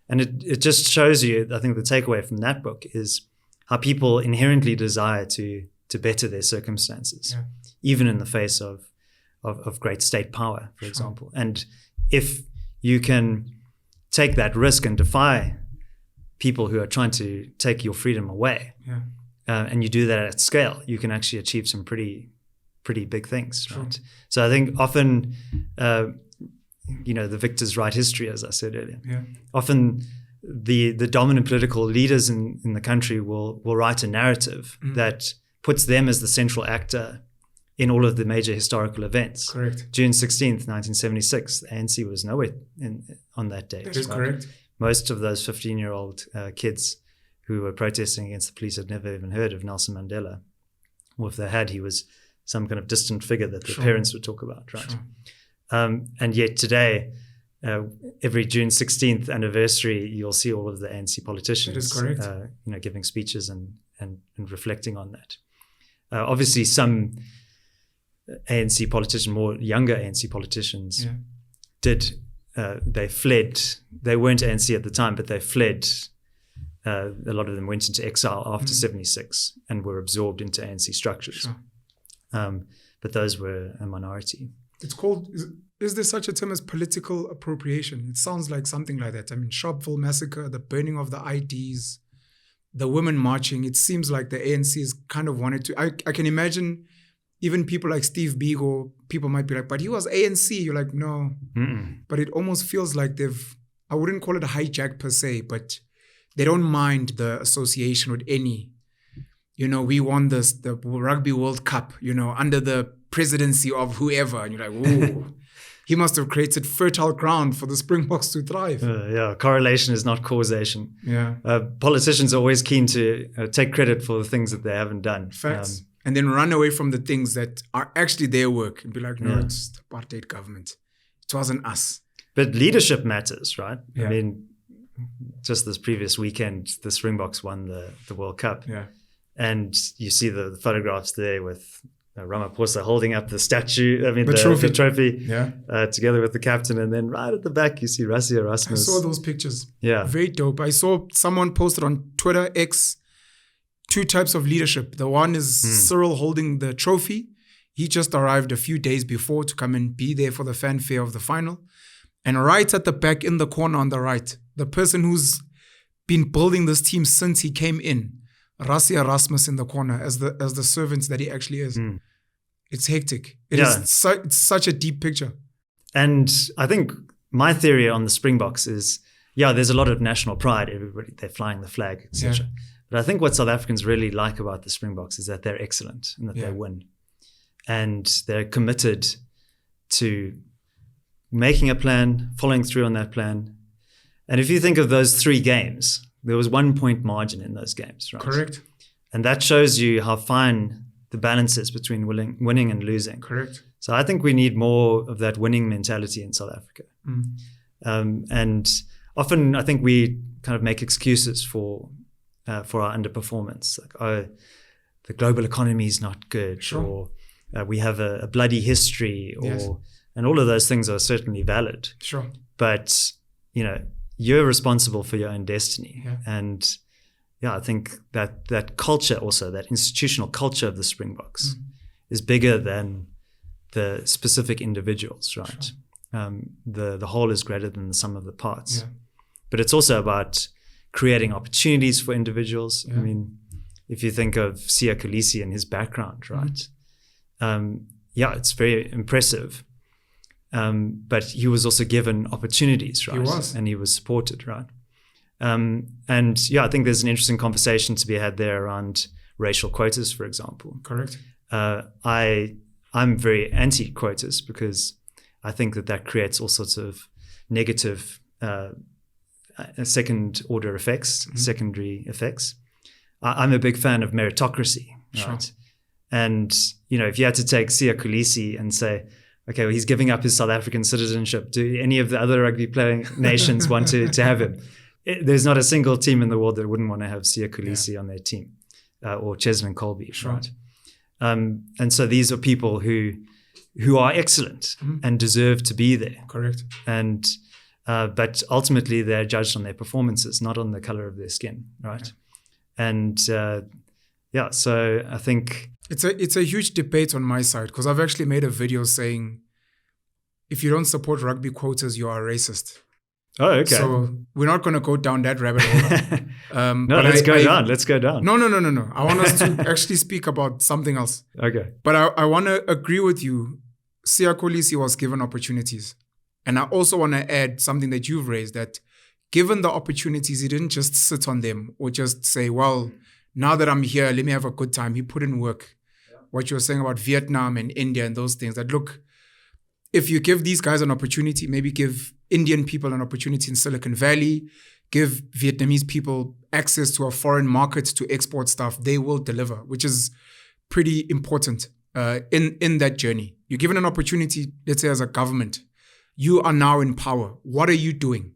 And it just shows you, I think the takeaway from that book is how people inherently desire to better their circumstances, even in the face of great state power, for example. And if you can take that risk and defy people who are trying to take your freedom away, and you do that at scale, you can actually achieve some pretty big things, right? So I think often, the victors write history, as I said earlier. Often the dominant political leaders in the country will write a narrative that puts them as the central actor in all of the major historical events. Correct. June 16th, 1976, the ANC was nowhere on that date. That is correct. Most of those 15-year-old kids who were protesting against the police had never even heard of Nelson Mandela. Or if they had, he was some kind of distant figure that their parents would talk about, right? And yet today, every June 16th anniversary, you'll see all of the ANC politicians giving speeches and reflecting on that. Obviously, some ANC politicians, more younger ANC politicians, they fled. They weren't ANC at the time, but they fled. A lot of them went into exile after 76 and were absorbed into ANC structures. But those were a minority. It's called, is there such a term as political appropriation? It sounds like something like that. I mean, Sharpeville massacre, the burning of the IDs, the women marching. It seems like the ANC has kind of wanted to, I can imagine even people like Steve Biko, people might be like, but he was ANC. You're like, no. But it almost feels like I wouldn't call it a hijack per se, but they don't mind the association with any. We won the Rugby World Cup, under the presidency of whoever. And you're like, whoa, he must have created fertile ground for the Springboks to thrive. Correlation is not causation. Politicians are always keen to take credit for the things that they haven't done. Facts. And then run away from the things that are actually their work and be like, no, it's the Apartheid government. It It wasn't us. But leadership matters, right? Yeah. I mean, just this previous weekend, the Springboks won the World Cup. Yeah. And you see the photographs there with Ramaphosa holding up the statue, the trophy Yeah. Together with the captain. And then right at the back, you see Rassie Erasmus. I saw those pictures. Yeah. Very dope. I saw someone posted on Twitter, X, 2 types of leadership. The one is Cyril holding the trophy. He just arrived a few days before to come and be there for the fanfare of the final. And right at the back in the corner on the right, the person who's been building this team since he came in, Rassie Erasmus in the corner as the servant that he actually is. It's hectic. It's such a deep picture. And I think my theory on the Springboks is, there's a lot of national pride. Everybody, they're flying the flag, etc. Yeah. But I think what South Africans really like about the Springboks is that they're excellent and that they win. And they're committed to making a plan, following through on that plan. And if you think of those 3 games, there was 1 point margin in those games, right? Correct. And that shows you how fine the balance is between winning and losing. Correct. So I think we need more of that winning mentality in South Africa. And often I think we kind of make excuses for our underperformance. Like, the global economy is not good, or we have a bloody history, and all of those things are certainly valid. Sure. But, you're responsible for your own destiny. Yeah. And I think that culture also, that institutional culture of the Springboks is bigger than the specific individuals, right? Sure. The whole is greater than the sum of the parts. Yeah. But it's also about creating opportunities for individuals. Yeah. I mean, if you think of Siya Kolisi and his background, right? It's very impressive. But he was also given opportunities, right? He was. And he was supported, right? I think there's an interesting conversation to be had there around racial quotas, for example. Correct. I'm very anti-quotas because I think that creates all sorts of negative second-order effects, secondary effects. I'm a big fan of meritocracy, right? Sure. And, if you had to take Siya Kolisi and say, okay, well, he's giving up his South African citizenship, do any of the other rugby playing nations want to have him? There's not a single team in the world that wouldn't want to have Siya Kolisi on their team, or Cheslin Colby, sure. right? And so these are people who are excellent and deserve to be there. Correct. And but ultimately they're judged on their performances, not on the color of their skin, right? Yeah. And so I think it's a huge debate on my side, because I've actually made a video saying, if you don't support rugby quotas, you are a racist. Oh, okay. So we're not going to go down that rabbit hole. No, let's go down. Let's go down. No. I want us to actually speak about something else. Okay. But I want to agree with you. Siya Kolisi was given opportunities. And I also want to add something that you've raised, that given the opportunities, he didn't just sit on them or just say, well, now that I'm here, let me have a good time. He put in work. Yeah. What you were saying about Vietnam and India and those things, that look, if you give these guys an opportunity, maybe give Indian people an opportunity in Silicon Valley, give Vietnamese people access to a foreign market to export stuff, they will deliver, which is pretty important in that journey. You're given an opportunity, let's say as a government, you are now in power. What are you doing?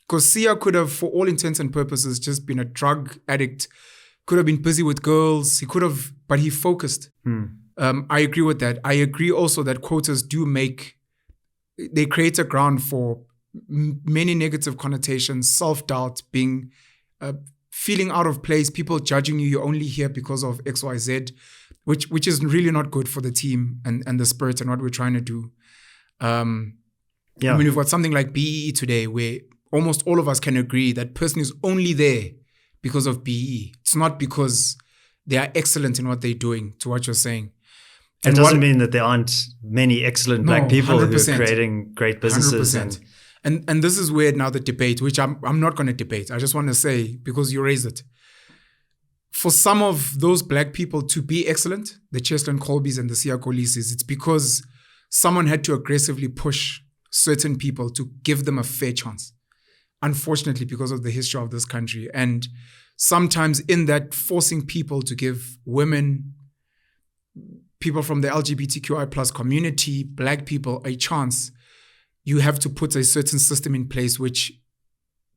Because Siya could have, for all intents and purposes, just been a drug addict, could have been busy with girls, he could have, but he focused. I agree with that. I agree also that quotas they create a ground for many negative connotations, self-doubt, being, feeling out of place, people judging you, you're only here because of X, Y, Z, which is really not good for the team and the spirit and what we're trying to do. I mean, we've got something like BEE today where almost all of us can agree that person is only there because of BEE. It's not because they are excellent in what they're doing, to what you're saying. It doesn't mean that there aren't many excellent black people 100%. Who are creating great businesses. 100%. And this is where now the debate, which I'm not going to debate. I just want to say, because you raised it. For some of those black people to be excellent, the Cheslin Colbys and the Siya Kolisis, it's because someone had to aggressively push certain people to give them a fair chance. Unfortunately, because of the history of this country. And sometimes in that, forcing people to give women, people from the LGBTQI plus community, black people, a chance, you have to put a certain system in place which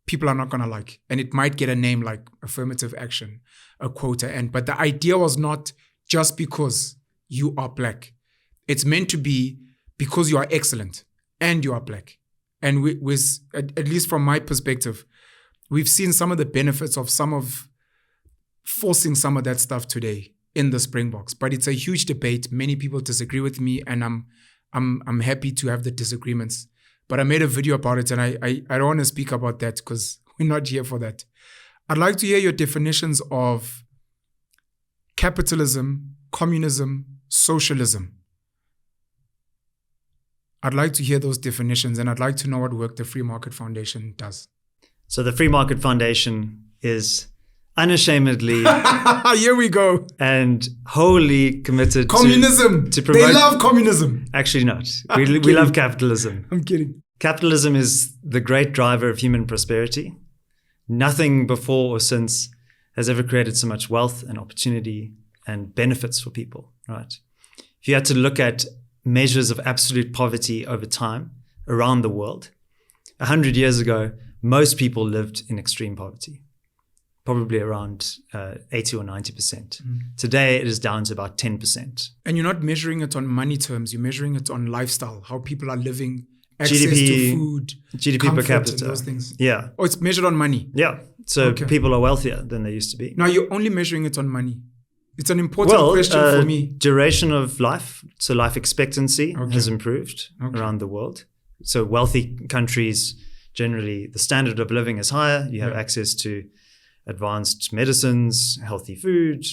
people are not going to like. And it might get a name like affirmative action, a quota. But the idea was not just because you are black. It's meant to be because you are excellent and you are black. And at least from my perspective, we've seen some of the benefits of forcing some of that stuff today in the Springboks. But it's a huge debate. Many people disagree with me, and I'm happy to have the disagreements. But I made a video about it, and I don't want to speak about that because we're not here for that. I'd like to hear your definitions of capitalism, communism, socialism. I'd like to hear those definitions, and I'd like to know what work the Free Market Foundation does. So the Free Market Foundation is unashamedly here we go, and wholly committed communism. To promote. They love communism. Actually not. We love capitalism. I'm kidding. Capitalism is the great driver of human prosperity. Nothing before or since has ever created so much wealth and opportunity and benefits for people, right? If you had to look at measures of absolute poverty over time around the world, 100 years ago, most people lived in extreme poverty, probably around 80 or 90%. Today, it is down to about 10%. And you're not measuring it on money terms. You're measuring it on lifestyle, how people are living, access GDP, to food, GDP per capita. and those things. Yeah. Oh, it's measured on money. Yeah. So people are wealthier than they used to be. Now, you're only measuring it on money. It's an important question for me. Duration of life, so life expectancy has improved around the world. So wealthy countries, generally, the standard of living is higher. You have access to advanced medicines, healthy food,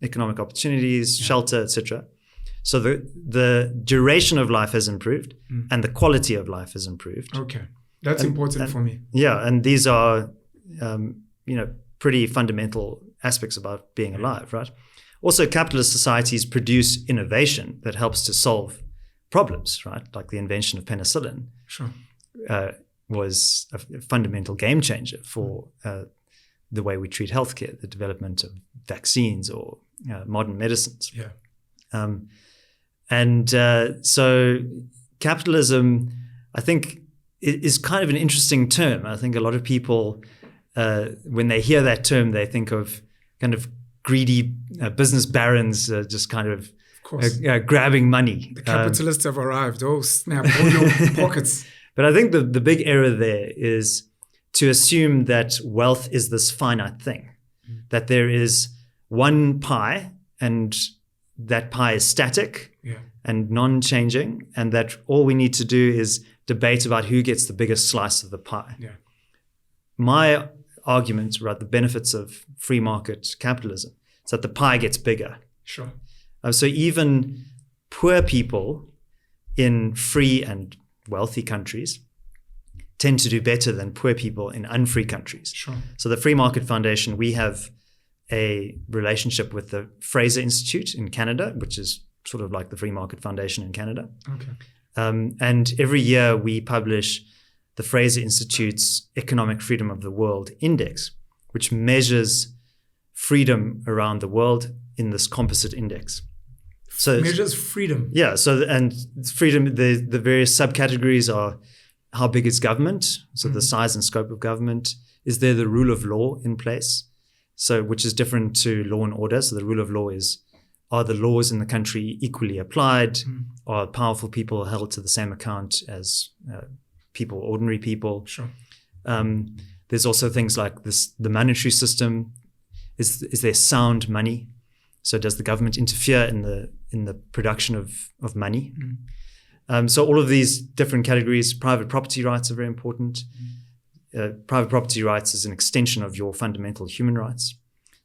economic opportunities, shelter, etc. So the duration of life has improved and the quality of life has improved. Okay. That's important for me. Yeah. And these are, pretty fundamental aspects about being alive, right? Also, capitalist societies produce innovation that helps to solve problems, right? Like the invention of penicillin was a fundamental game changer for the way we treat healthcare, the development of vaccines or modern medicines. Yeah. So capitalism, I think, is kind of an interesting term. I think a lot of people, when they hear that term, they think of kind of greedy business barons just kind of grabbing money. The capitalists have arrived. Oh, snap, all your pockets. But I think the big error there is to assume that wealth is this finite thing, that there is one pie and that pie is static and non-changing, and that all we need to do is debate about who gets the biggest slice of the pie. Yeah. My argument about the benefits of free market capitalism is that the pie gets bigger. Sure. So even poor people in free and wealthy countries tend to do better than poor people in unfree countries. Sure. So the Free Market Foundation, we have a relationship with the Fraser Institute in Canada, which is sort of like the Free Market Foundation in Canada. Okay. And every year we publish the Fraser Institute's Economic Freedom of the World Index, which measures freedom around the world in this composite index. So measures freedom. Yeah. So, and freedom, the various subcategories are how big is government? So the size and scope of government. Is there the rule of law in place? So, which is different to law and order. So the rule of law is, are the laws in the country equally applied? Are powerful people held to the same account as people, ordinary people? Sure. There's also things like this: the monetary system. Is there sound money? So does the government interfere in the production of money? So all of these different categories. Private property rights are very important. Private property rights is an extension of your fundamental human rights.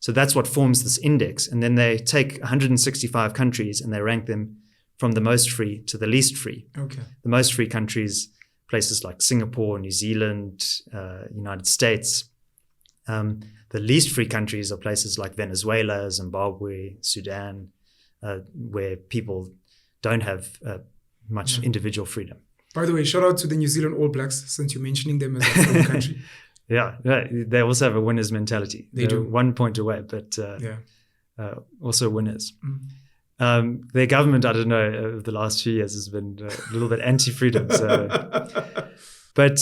So that's what forms this index. And then they take 165 countries and they rank them from the most free to the least free. Okay. The most free countries, places like Singapore, New Zealand, United States. The least free countries are places like Venezuela, Zimbabwe, Sudan, where people don't have much individual freedom. By the way, shout out to the New Zealand All Blacks, since you're mentioning them as a free country. Yeah, they also have a winner's mentality. They do. 1 point away, but also winners. Their government, I don't know, over the last few years has been a little bit anti-freedom. But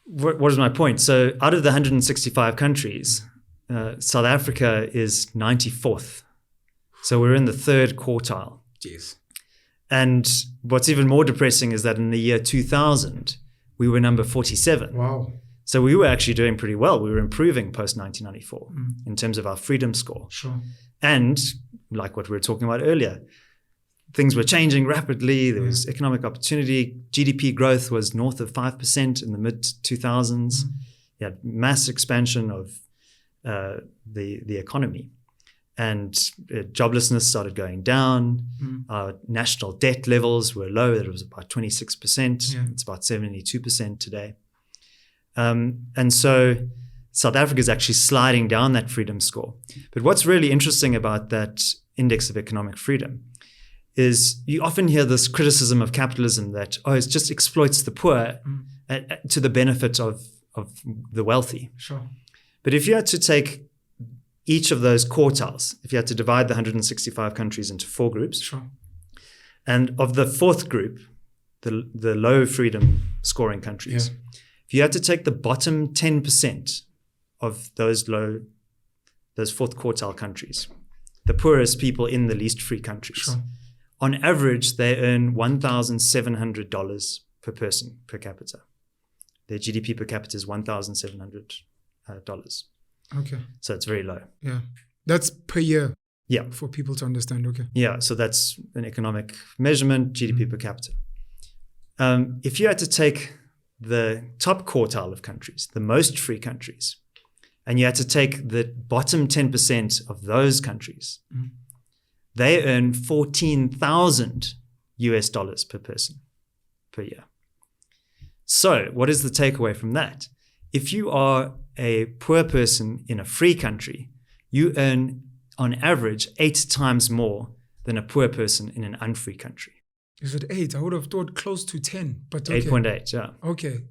what is my point? So out of the 165 countries, South Africa is 94th. So we're in the third quartile. Jeez. And what's even more depressing is that in the year 2000, we were number 47. Wow. So we were actually doing pretty well. We were improving post-1994 in terms of our freedom score. Sure. And like what we were talking about earlier, things were changing rapidly. There was economic opportunity. GDP growth was north of 5% in the mid-2000s. You had mass expansion of the economy. And joblessness started going down. Our national debt levels were low. It was about 26%. It's about 72% today. And so South Africa is actually sliding down that freedom score. But what's really interesting about that index of economic freedom is you often hear this criticism of capitalism that, it just exploits the poor to the benefit of the wealthy. Sure. But if you had to take each of those quartiles, if you had to divide the 165 countries into 4 groups, sure. And of the 4th group, the low freedom scoring countries, if you had to take the bottom 10% of those 4th quartile countries, the poorest people in the least free countries, sure. On average, they earn $1,700 per person per capita. Their GDP per capita is $1,700. Okay. So it's very low. Yeah. That's per year. Yeah. For people to understand. Okay. Yeah. So that's an economic measurement, GDP per capita. If you had to take the top quartile of countries, the most free countries, and you had to take the bottom 10% of those countries, they earn $14,000 per person per year. So what is the takeaway from that? If you are a poor person in a free country, you earn on average 8 times more than a poor person in an unfree country. Is it 8? I would have thought close to 10, but okay. 8.8, yeah. Okay.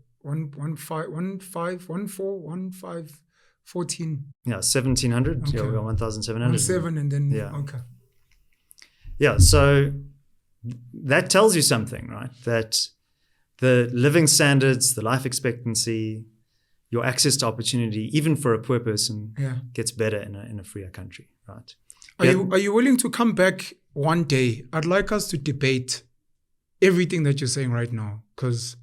14. Yeah, 1,700. Okay. Yeah, we got 1,700. 7 and then, okay. Yeah, so that tells you something, right? That the living standards, the life expectancy, your access to opportunity, even for a poor person, gets better in a freer country, right? Are you willing to come back one day? I'd like us to debate everything that you're saying right now, because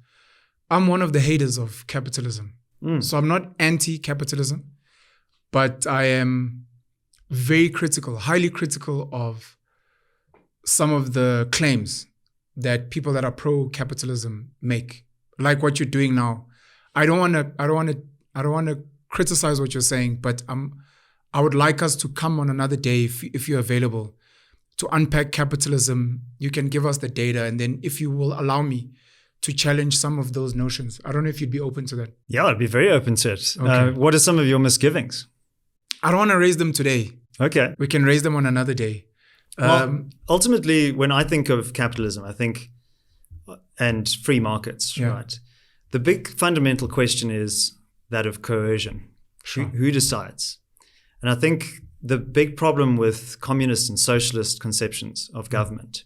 I'm one of the haters of capitalism. So I'm not anti-capitalism, but I am very critical, highly critical of some of the claims that people that are pro-capitalism make, like what you're doing now. I don't want to criticize what you're saying, but I would like us to come on another day if you're available to unpack capitalism. You can give us the data, and then if you will allow me to challenge some of those notions. I don't know if you'd be open to that. Yeah, I'd be very open to it. Okay. What are some of your misgivings? I don't want to raise them today. Okay. We can raise them on another day. Well, ultimately, when I think of capitalism, and free markets, right? The big fundamental question is that of coercion. Sure. Who decides? And I think the big problem with communist and socialist conceptions of government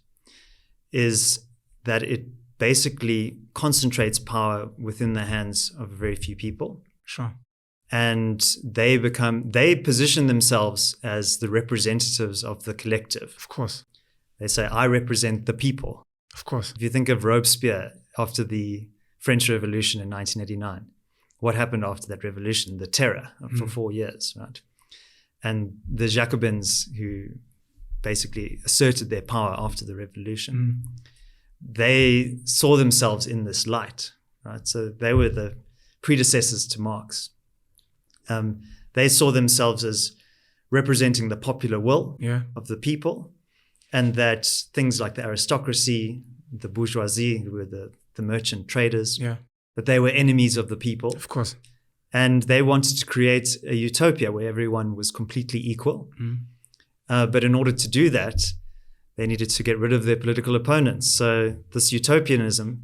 is that it basically concentrates power within the hands of very few people. Sure. And they position themselves as the representatives of the collective. Of course. They say, I represent the people. Of course. If you think of Robespierre after the French Revolution in 1989, what happened after that revolution? The terror for 4 years, right? And the Jacobins, who basically asserted their power after the revolution, they saw themselves in this light, right? So they were the predecessors to Marx. They saw themselves as representing the popular will of the people, and that things like the aristocracy, the bourgeoisie, who were the merchant traders, that they were enemies of the people. Of course. And they wanted to create a utopia where everyone was completely equal. But in order to do that, they needed to get rid of their political opponents. So this utopianism,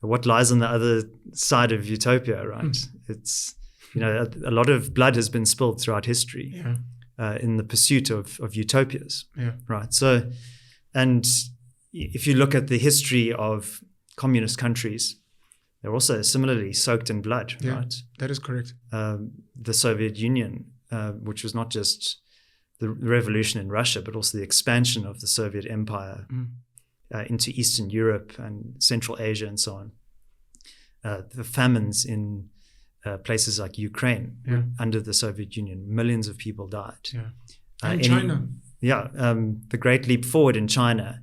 what lies on the other side of utopia, right? It's, a lot of blood has been spilled throughout history. in the pursuit of utopias. Yeah. Right. So, and if you look at the history of communist countries, they're also similarly soaked in blood. Yeah, right. That is correct. The Soviet Union, which was not just the revolution in Russia, but also the expansion of the Soviet Empire into Eastern Europe and Central Asia and so on. The famines in places like Ukraine under the Soviet Union, millions of people died. Yeah. And China. Yeah. The Great Leap Forward in China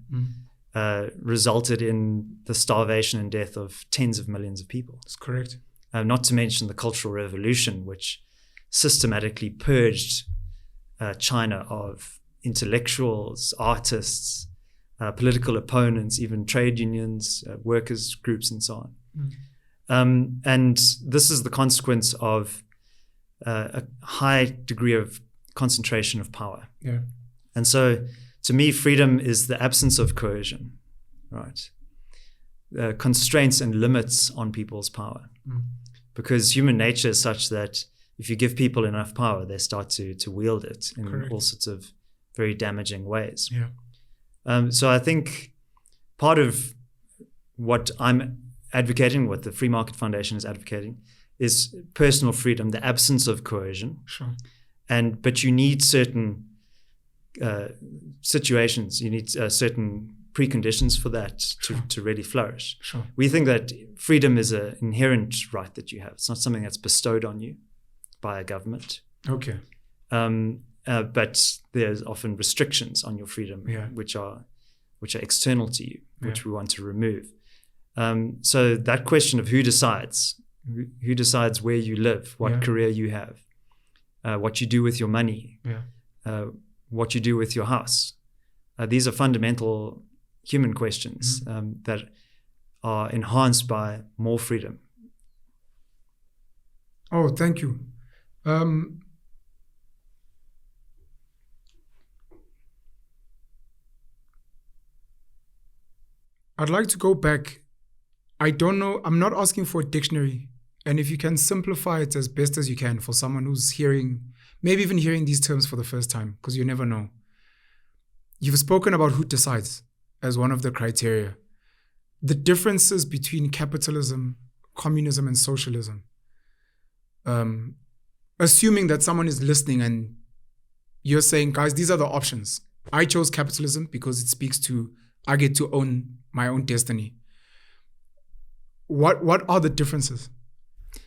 resulted in the starvation and death of tens of millions of people. That's correct. Not to mention the Cultural Revolution, which systematically purged China of intellectuals, artists, political opponents, even trade unions, workers' groups, and so on. And this is the consequence of a high degree of concentration of power. Yeah. And so, to me, freedom is the absence of coercion, right? Constraints and limits on people's power. Because human nature is such that if you give people enough power, they start to wield it in all sorts of very damaging ways. Yeah. So I think part of what I'm advocating, what the Free Market Foundation is advocating, is personal freedom, the absence of coercion. Sure. But you need certain situations, you need certain preconditions for that to really flourish. Sure. We think that freedom is an inherent right that you have. It's not something that's bestowed on you by a government. Okay. But there's often restrictions on your freedom, which are external to you, which we want to remove. So that question of who decides where you live, what career you have, what you do with your money, what you do with your house. These are fundamental human questions that are enhanced by more freedom. Oh, thank you. I'd like to go back. I don't know. I'm not asking for a dictionary. And if you can simplify it as best as you can for someone who's maybe even hearing these terms for the first time, because you never know. You've spoken about who decides as one of the criteria. The differences between capitalism, communism, and socialism. Assuming that someone is listening and you're saying, guys, these are the options. I chose capitalism because it speaks to, I get to own my own destiny. What are the differences?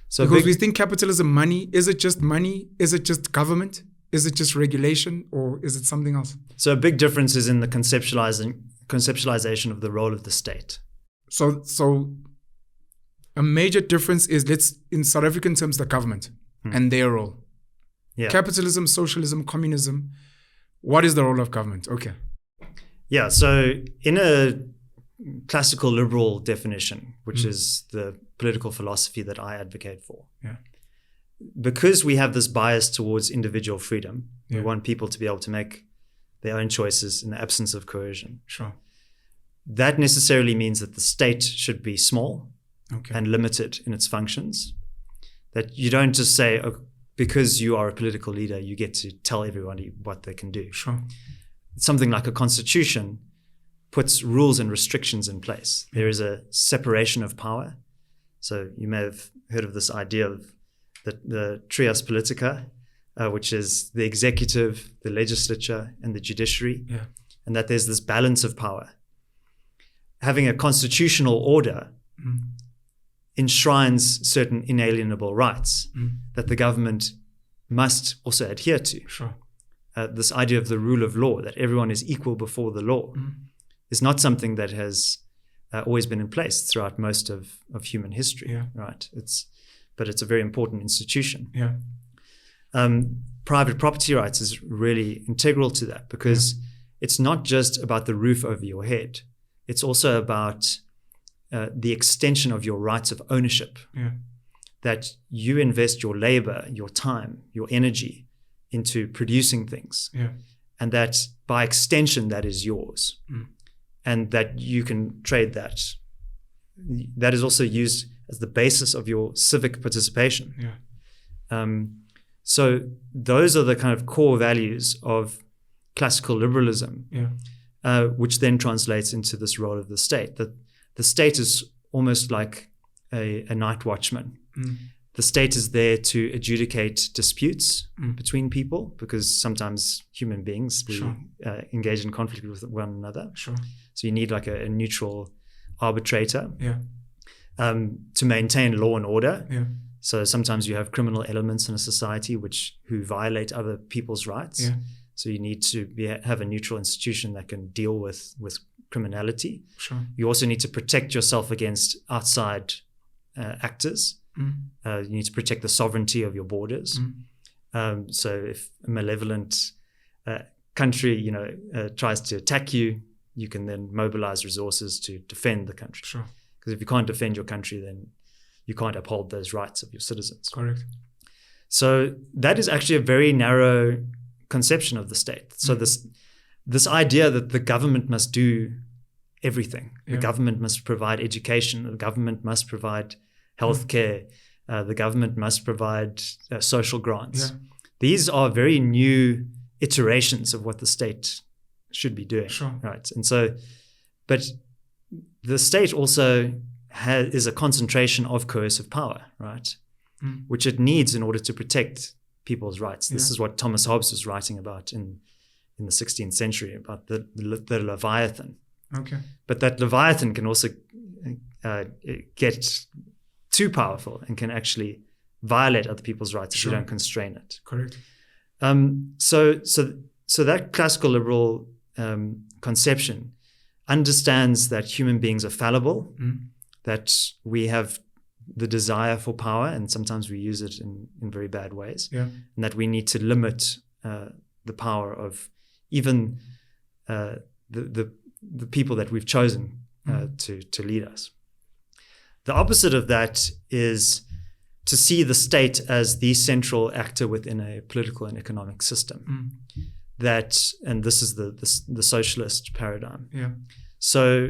So because we think capitalism, money, is it just money? Is it just government? Is it just regulation, or is it something else? So a big difference is in the conceptualization of the role of the state. So a major difference is, in South African terms, the government and their role. Yeah. Capitalism, socialism, communism. What is the role of government? Okay. Yeah. So in a classical liberal definition, which is the political philosophy that I advocate for. Yeah. Because we have this bias towards individual freedom, we want people to be able to make their own choices in the absence of coercion. Sure. That necessarily means that the state should be small and limited in its functions. That you don't just say, because you are a political leader, you get to tell everybody what they can do. Sure. Something like a constitution puts rules and restrictions in place. There is a separation of power. So you may have heard of this idea of the trias politica, which is the executive, the legislature, and the judiciary, and that there's this balance of power. Having a constitutional order enshrines certain inalienable rights that the government must also adhere to. Sure. This idea of the rule of law, that everyone is equal before the law, is not something that has always been in place throughout most of human history. Right? But it's a very important institution. Private property rights is really integral to that, because it's not just about the roof over your head. It's also about the extension of your rights of ownership. That you invest your labor, your time, your energy into producing things. And that by extension, that is yours. And that you can trade that. That is also used as the basis of your civic participation. So those are the kind of core values of classical liberalism, which then translates into this role of the state. That the state is almost like a night watchman. The state is there to adjudicate disputes between people, because sometimes human beings engage in conflict with one another. Sure. So you need like a neutral arbitrator to maintain law and order. Yeah. So sometimes you have criminal elements in a society who violate other people's rights. Yeah. So you need to have a neutral institution that can deal with criminality. Sure. You also need to protect yourself against outside actors. You need to protect the sovereignty of your borders. So if a malevolent country, tries to attack you, you can then mobilize resources to defend the country. Sure. Because if you can't defend your country, then you can't uphold those rights of your citizens. Correct. So that is actually a very narrow conception of the state. So this idea that the government must do everything, the government must provide education, the government must provide healthcare, the government must provide social grants. These are very new iterations of what the state should be doing. Sure. Right. And so, but the state also is a concentration of coercive power, right? Which it needs in order to protect people's rights. This is what Thomas Hobbes was writing about in the 16th century, about the Leviathan. Okay. But that Leviathan can also get too powerful and can actually violate other people's rights if you don't constrain it. Correct. So that classical liberal conception understands that human beings are fallible, that we have the desire for power, and sometimes we use it in very bad ways, and that we need to limit the power of even the people that we've chosen to lead us. The opposite of that is to see the state as the central actor within a political and economic system. And this is the socialist paradigm. Yeah. So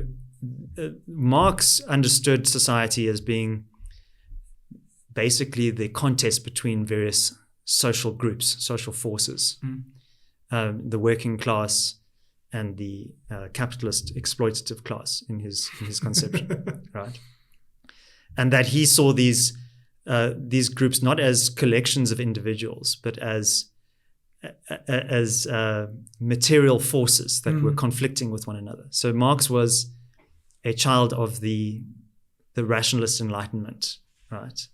Marx understood society as being basically the contest between various social groups, social forces, the working class and the capitalist exploitative class in his conception, right? And that he saw these groups not as collections of individuals, but as material forces that were conflicting with one another. So Marx was a child of the rationalist Enlightenment, right?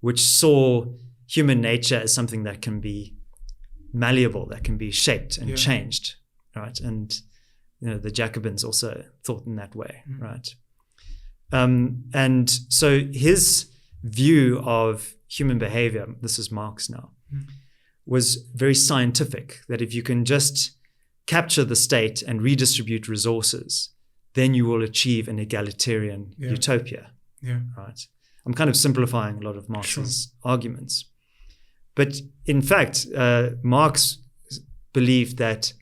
Which saw human nature as something that can be malleable, that can be shaped and changed, right? And the Jacobins also thought in that way, right? And so his view of human behavior, this is Marx now, was very scientific, that if you can just capture the state and redistribute resources, then you will achieve an egalitarian utopia, right? I'm kind of simplifying a lot of Marx's arguments. But in fact, Marx believed that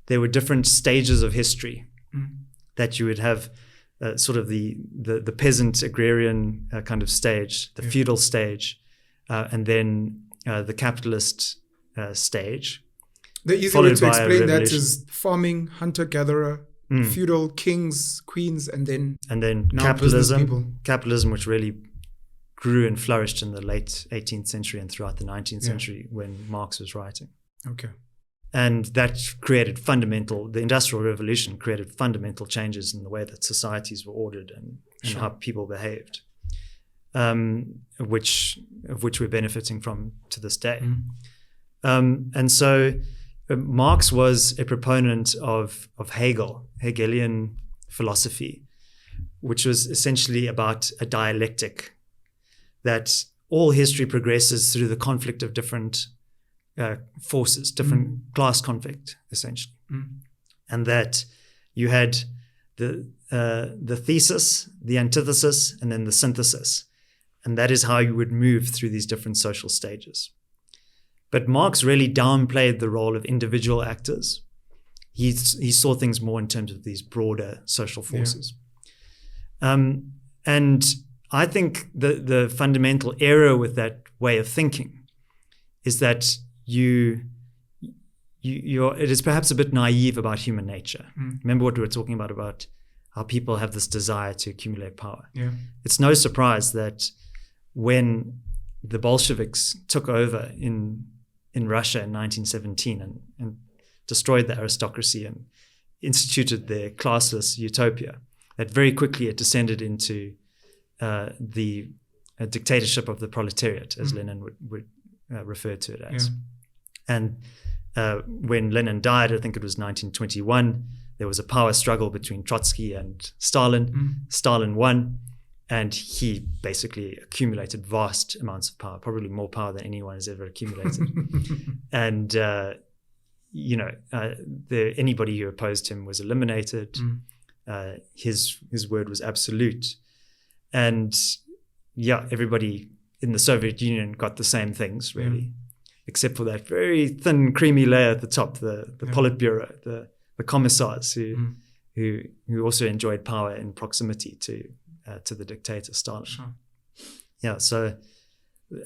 there were different stages of history, that you would have sort of the peasant agrarian kind of stage, the feudal stage, and then the capitalist stage. The easy way to explain that is farming, hunter-gatherer, feudal kings, queens, and then capitalism, which really grew and flourished in the late 18th century and throughout the 19th century when Marx was writing. Okay. And that created the Industrial Revolution created fundamental changes in the way that societies were ordered and how people behaved, of which we're benefiting from to this day. And so Marx was a proponent of Hegelian philosophy, which was essentially about a dialectic, that all history progresses through the conflict of different forces, different class conflict, essentially. And that you had the thesis, the antithesis, and then the synthesis. And that is how you would move through these different social stages. But Marx really downplayed the role of individual actors. He saw things more in terms of these broader social forces. And I think the fundamental error with that way of thinking is that it is perhaps a bit naive about human nature. Remember what we were talking about how people have this desire to accumulate power. Yeah. It's no surprise that when the Bolsheviks took over in Russia in 1917 and destroyed the aristocracy and instituted their classless utopia, that very quickly it descended into the dictatorship of the proletariat, as Lenin would refer to it as. Yeah. And when Lenin died, I think it was 1921, there was a power struggle between Trotsky and Stalin. Stalin won, and he basically accumulated vast amounts of power, probably more power than anyone has ever accumulated. And, anybody who opposed him was eliminated. His word was absolute. And everybody in the Soviet Union got the same things, really, except for that very thin, creamy layer at the top, the Politburo, the commissars who also enjoyed power in proximity to the dictator Stalin. Sure. Yeah, so,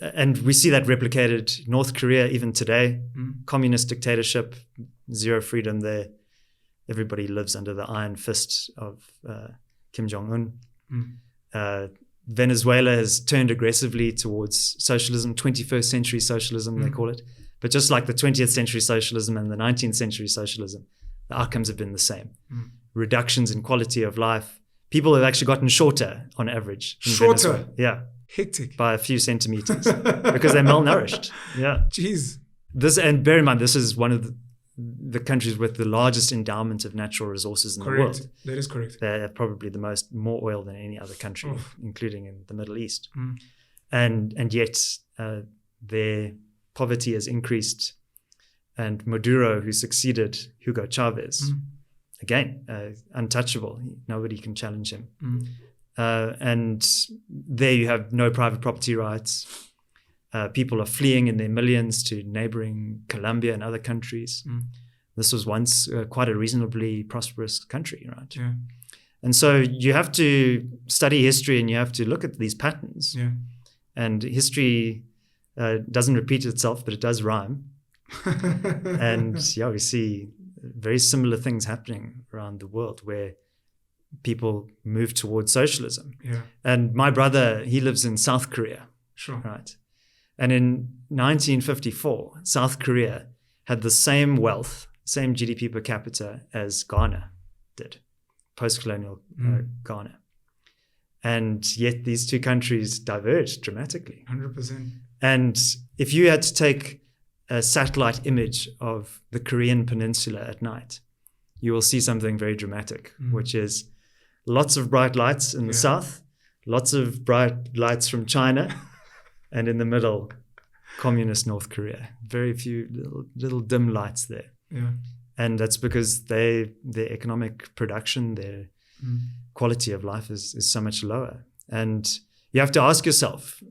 and we see that replicated North Korea even today. Communist dictatorship, zero freedom there. Everybody lives under the iron fist of Kim Jong-un. Venezuela has turned aggressively towards socialism, 21st century socialism, they call it. But just like the 20th century socialism and the 19th century socialism, the outcomes have been the same. Reductions in quality of life. People have actually gotten shorter on average. Shorter? Venezuela. Yeah. Hectic. By a few centimeters because they're malnourished. Yeah. Jeez. And bear in mind, this is one of the countries with the largest endowment of natural resources in the world. That is correct. They have probably more oil than any other country, including in the Middle East. And yet their poverty has increased. And Maduro, who succeeded Hugo Chavez, again, untouchable. Nobody can challenge him. And there you have no private property rights. People are fleeing in their millions to neighboring Colombia and other countries. This was once quite a reasonably prosperous country, right? Yeah. And so you have to study history and you have to look at these patterns. Yeah. And history doesn't repeat itself, but it does rhyme. And we see very similar things happening around the world where people move towards socialism. Yeah. And my brother, he lives in South Korea. Sure. Right. And in 1954, South Korea had the same wealth, same GDP per capita as Ghana did, post-colonial Ghana. And yet these two countries diverged dramatically. 100%. And if you had to take a satellite image of the Korean peninsula at night, you will see something very dramatic, which is lots of bright lights in the south, lots of bright lights from China, and in the middle, communist North Korea. Very few little dim lights there. Yeah. And that's because their economic production, their quality of life is so much lower. And you have to ask yourself,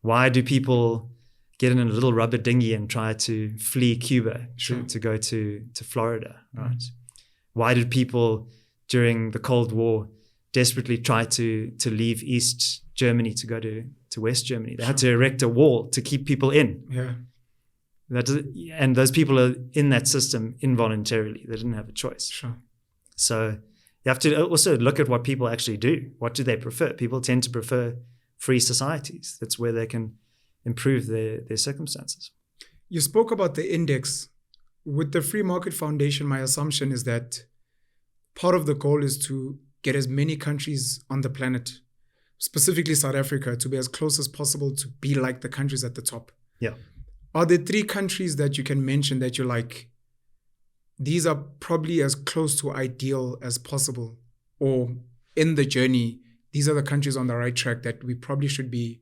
why do people get in a little rubber dinghy and try to flee Cuba to go to Florida, right? Why did people during the Cold War desperately try to leave East Germany to go to West Germany? They had to erect a wall to keep people in. Yeah. And those people are in that system involuntarily. They didn't have a choice. Sure. So you have to also look at what people actually do. What do they prefer? People tend to prefer free societies. That's where they can improve their circumstances. You spoke about the index. With the Free Market Foundation, my assumption is that part of the goal is to get as many countries on the planet, specifically South Africa, to be as close as possible to be like the countries at the top. Yeah. Are there 3 countries that you can mention that you're like, these are probably as close to ideal as possible? Or in the journey, these are the countries on the right track that we probably should be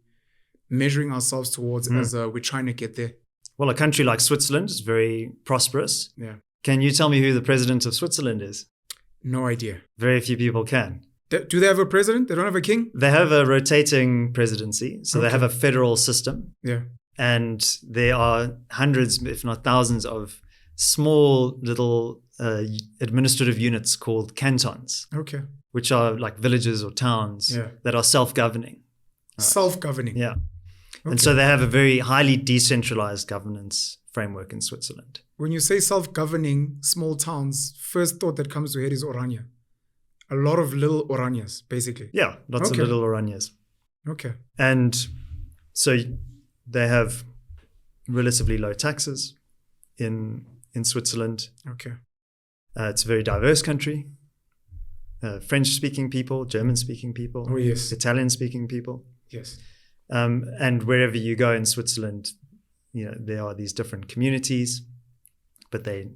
measuring ourselves towards as we're trying to get there? Well, a country like Switzerland is very prosperous. Yeah. Can you tell me who the president of Switzerland is? No idea. Very few people can. Do they have a president? They don't have a king? They have a rotating presidency. So they have a federal system. Yeah. And there are hundreds, if not thousands, of small little administrative units called cantons. Okay. Which are like villages or towns that are self-governing. Self-governing. Yeah. And so they have a very highly decentralized governance framework in Switzerland. When you say self-governing small towns, first thought that comes to head is Oranje. A lot of little Oranjes, basically. Yeah, lots of little Oranjes. Okay. And so they have relatively low taxes in Switzerland. Okay. It's a very diverse country. French-speaking people, German-speaking people, Oh, yes. Italian-speaking people. Yes. And wherever you go in Switzerland, there are these different communities, but they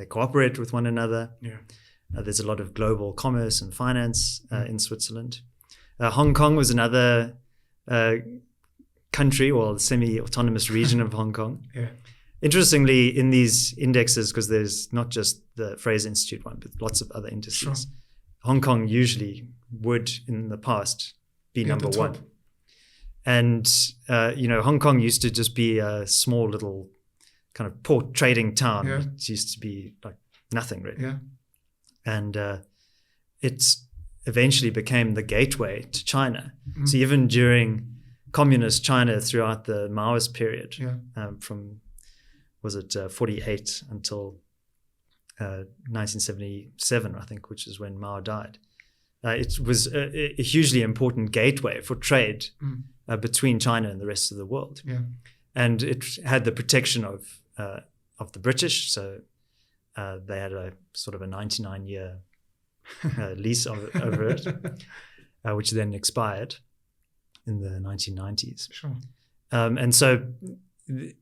cooperate with one another. Yeah. There's a lot of global commerce and finance in Switzerland. Hong Kong was another country, or semi-autonomous region of Hong Kong. Yeah. Interestingly, in these indexes, because there's not just the Fraser Institute one, but lots of other indices, Sure. Hong Kong usually would, in the past, be number at the one. top. And, Hong Kong used to just be a small little kind of port trading town. Yeah. It used to be like nothing really. Yeah. And it eventually became the gateway to China. Mm. So even during communist China throughout the Maoist period, Yeah. from, 48 until 1977, I think, which is when Mao died. It was a hugely important gateway for trade between China and the rest of the world. Yeah. And it had the protection of the British. So they had a sort of a 99-year lease over it, which then expired in the 1990s. Sure. And so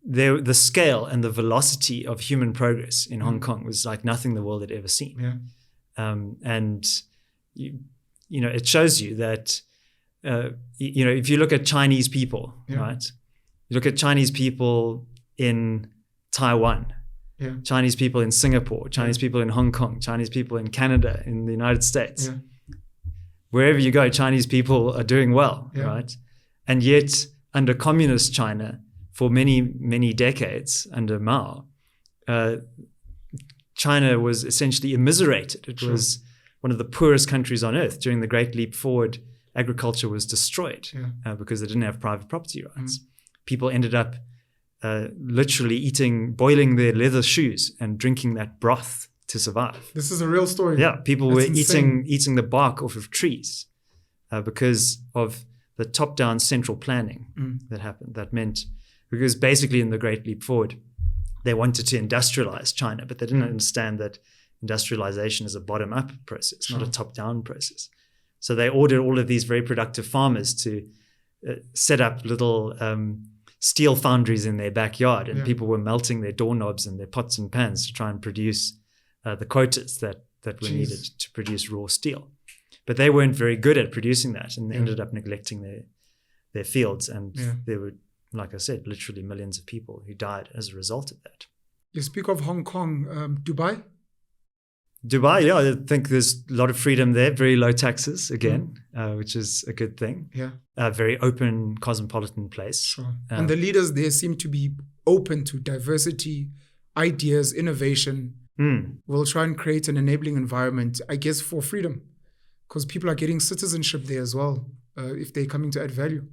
the scale and the velocity of human progress in Hong Kong was like nothing the world had ever seen. Yeah. And it shows you that if you look at Chinese people, Yeah. right? You look at Chinese people in Taiwan, Yeah. Chinese people in Singapore, Chinese people in Hong Kong, Chinese people in Canada, in the United States. Yeah. Wherever you go, Chinese people are doing well, Yeah. right? And yet, under communist China, for many, many decades under Mao, China was essentially immiserated. It Sure. was one of the poorest countries on earth. During the Great Leap Forward, agriculture was destroyed because they didn't have private property rights. People ended up literally boiling their leather shoes and drinking that broth to survive. This is a real story. Yeah, people That's were insane. eating the bark off of trees because of the top-down central planning that happened. That meant, because basically in the Great Leap Forward, they wanted to industrialize China, but they didn't understand that industrialization is a bottom-up process, not a top-down process. So they ordered all of these very productive farmers to set up little steel foundries in their backyard, and people were melting their doorknobs and their pots and pans to try and produce the quotas that were needed to produce raw steel. But they weren't very good at producing that, and they ended up neglecting their fields. And there were, like I said, literally millions of people who died as a result of that. You speak of Hong Kong, Dubai? Dubai, yeah, I think there's a lot of freedom there, very low taxes again, which is a good thing. Yeah. A very open, cosmopolitan place. Sure. And the leaders there seem to be open to diversity, ideas, innovation. We'll try and create an enabling environment, I guess, for freedom, because people are getting citizenship there as well, if they're coming to add value.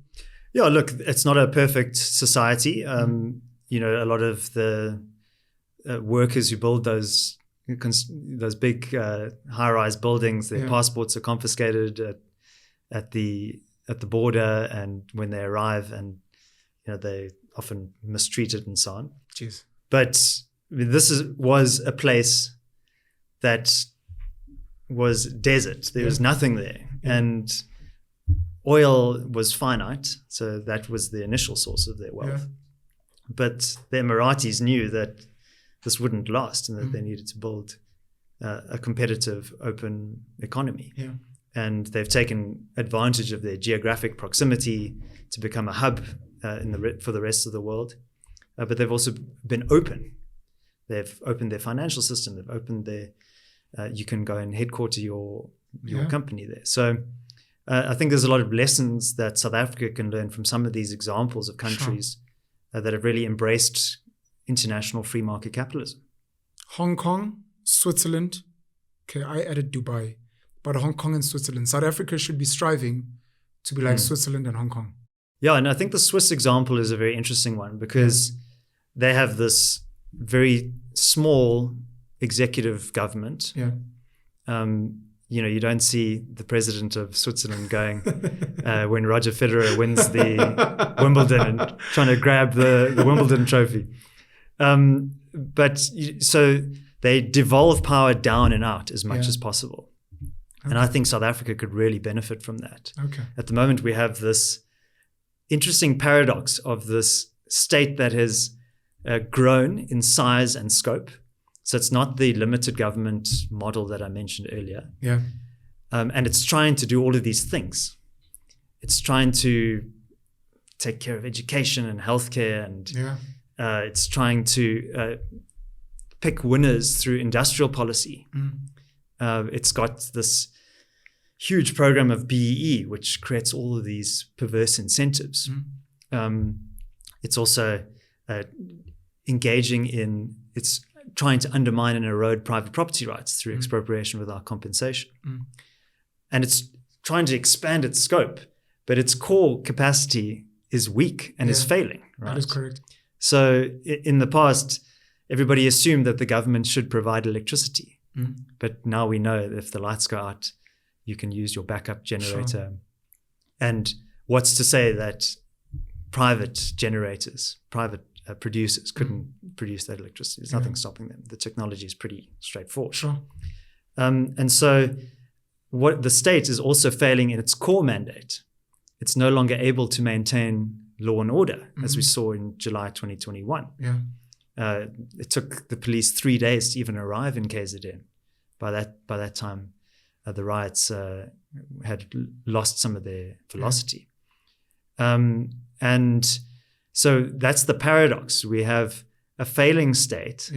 Yeah, look, it's not a perfect society. A lot of the workers who build those big high-rise buildings, their passports are confiscated at the border, and when they arrive, and they often mistreated and so on. Jeez. But this was a place that was desert. There was nothing there, and oil was finite, so that was the initial source of their wealth. But the Emiratis knew that this wouldn't last, and that they needed to build a competitive, open economy. And they've taken advantage of their geographic proximity to become a hub for the rest of the world. But they've also been open. They've opened their financial system. They've opened you can go and headquarter your company there. So I think there's a lot of lessons that South Africa can learn from some of these examples of countries that have really embraced international free market capitalism. Hong Kong, Switzerland. Okay, I added Dubai, but Hong Kong and Switzerland. South Africa should be striving to be like Switzerland and Hong Kong. Yeah, and I think the Swiss example is a very interesting one because they have this very small executive government. Yeah. You don't see the president of Switzerland going when Roger Federer wins the Wimbledon and trying to grab the Wimbledon trophy. So they devolve power down and out as much as possible. Okay. And I think South Africa could really benefit from that. Okay. At the moment, we have this interesting paradox of this state that has grown in size and scope. So it's not the limited government model that I mentioned earlier. Yeah. And it's trying to do all of these things. It's trying to take care of education and healthcare, and it's trying to pick winners through industrial policy. It's got this huge program of BEE, which creates all of these perverse incentives. It's also it's trying to undermine and erode private property rights through expropriation without compensation. And it's trying to expand its scope, but its core capacity is weak and is failing. Right? That is correct. So in the past, everybody assumed that the government should provide electricity. But now we know that if the lights go out, you can use your backup generator. Sure. And what's to say that private generators, private producers couldn't produce that electricity? There's nothing stopping them. The technology is pretty straightforward. Sure. And so what the state is also failing in its core mandate. It's no longer able to maintain law and order, as we saw in July 2021. It took the police 3 days to even arrive in KZN. By that time, the riots had lost some of their velocity. And so that's the paradox. We have a failing state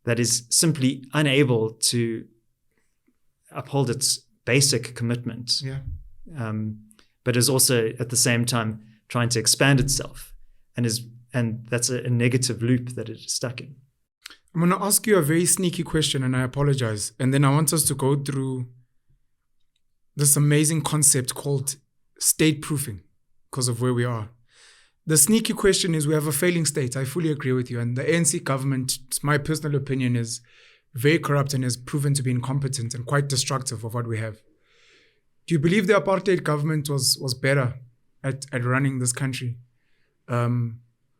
that is simply unable to uphold its basic commitment, but is also at the same time trying to expand itself, and that's a negative loop that it is stuck in. I'm going to ask you a very sneaky question, and I apologize. And then I want us to go through this amazing concept called state proofing because of where we are. The sneaky question is, we have a failing state. I fully agree with you. And the ANC government, my personal opinion, is very corrupt and has proven to be incompetent and quite destructive of what we have. Do you believe the apartheid government was better at running this country? And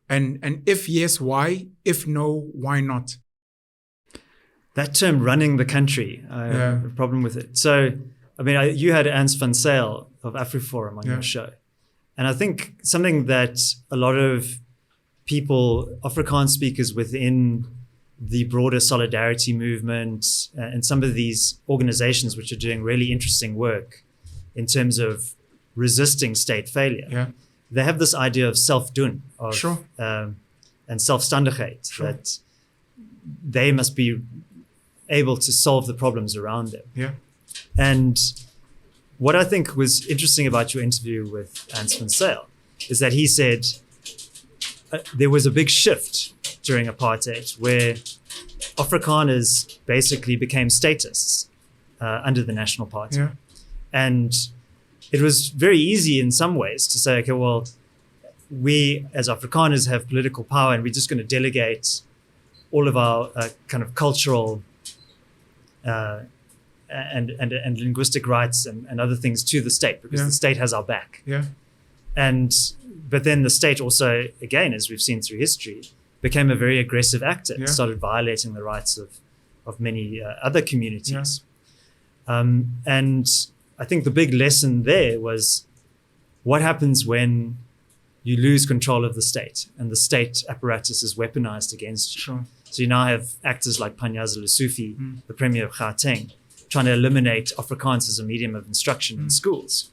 if yes, why? If no, why not? That term, running the country, I have a problem with it. So, I mean, you had Ans van Zyl of AfriForum on your show. And I think something that a lot of people, Afrikaans speakers within the broader solidarity movement and some of these organizations which are doing really interesting work in terms of resisting state failure, they have this idea of self-doen, and selfstandigheid, that they must be able to solve the problems around them. And what I think was interesting about your interview with Ans van Zyl is that he said there was a big shift during apartheid where Afrikaners basically became statists under the National Party. And it was very easy in some ways to say, okay, well, we as Afrikaners have political power and we're just going to delegate all of our kind of cultural and linguistic rights and other things to the state because the state has our back. But then the state also, again, as we've seen through history, became a very aggressive actor and started violating the rights of many other communities. And I think the big lesson there was what happens when you lose control of the state and the state apparatus is weaponized against you. So you now have actors like Panyaza Lesufi, the Premier of Gauteng, trying to eliminate Afrikaans as a medium of instruction in schools.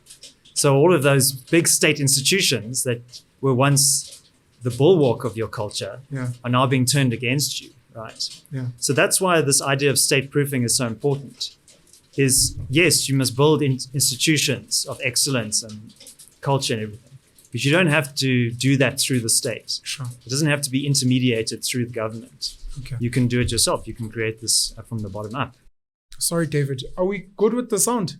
So all of those big state institutions that were once the bulwark of your culture are now being turned against you, right? So that's why this idea of state proofing is so important. Is yes, you must build institutions of excellence and culture and everything, but you don't have to do that through the state. It doesn't have to be intermediated through the government. You can do it yourself. You can create this from the bottom up. Sorry, David. Are we good with the sound?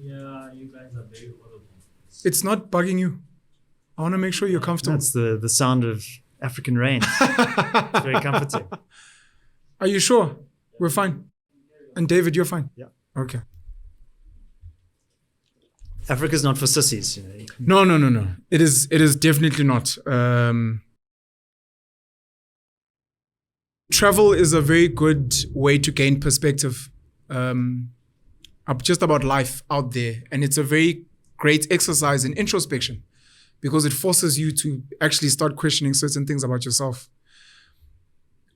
Yeah, you guys are very audible. It's not bugging you? I want to make sure you're comfortable. That's the sound of African rain. It's very comforting. Are you sure? We're fine. And David, you're fine? Yeah. Okay. Africa's not for sissies. You know. No. It is definitely not. Travel is a very good way to gain perspective just about life out there. And it's a very great exercise in introspection because it forces you to actually start questioning certain things about yourself.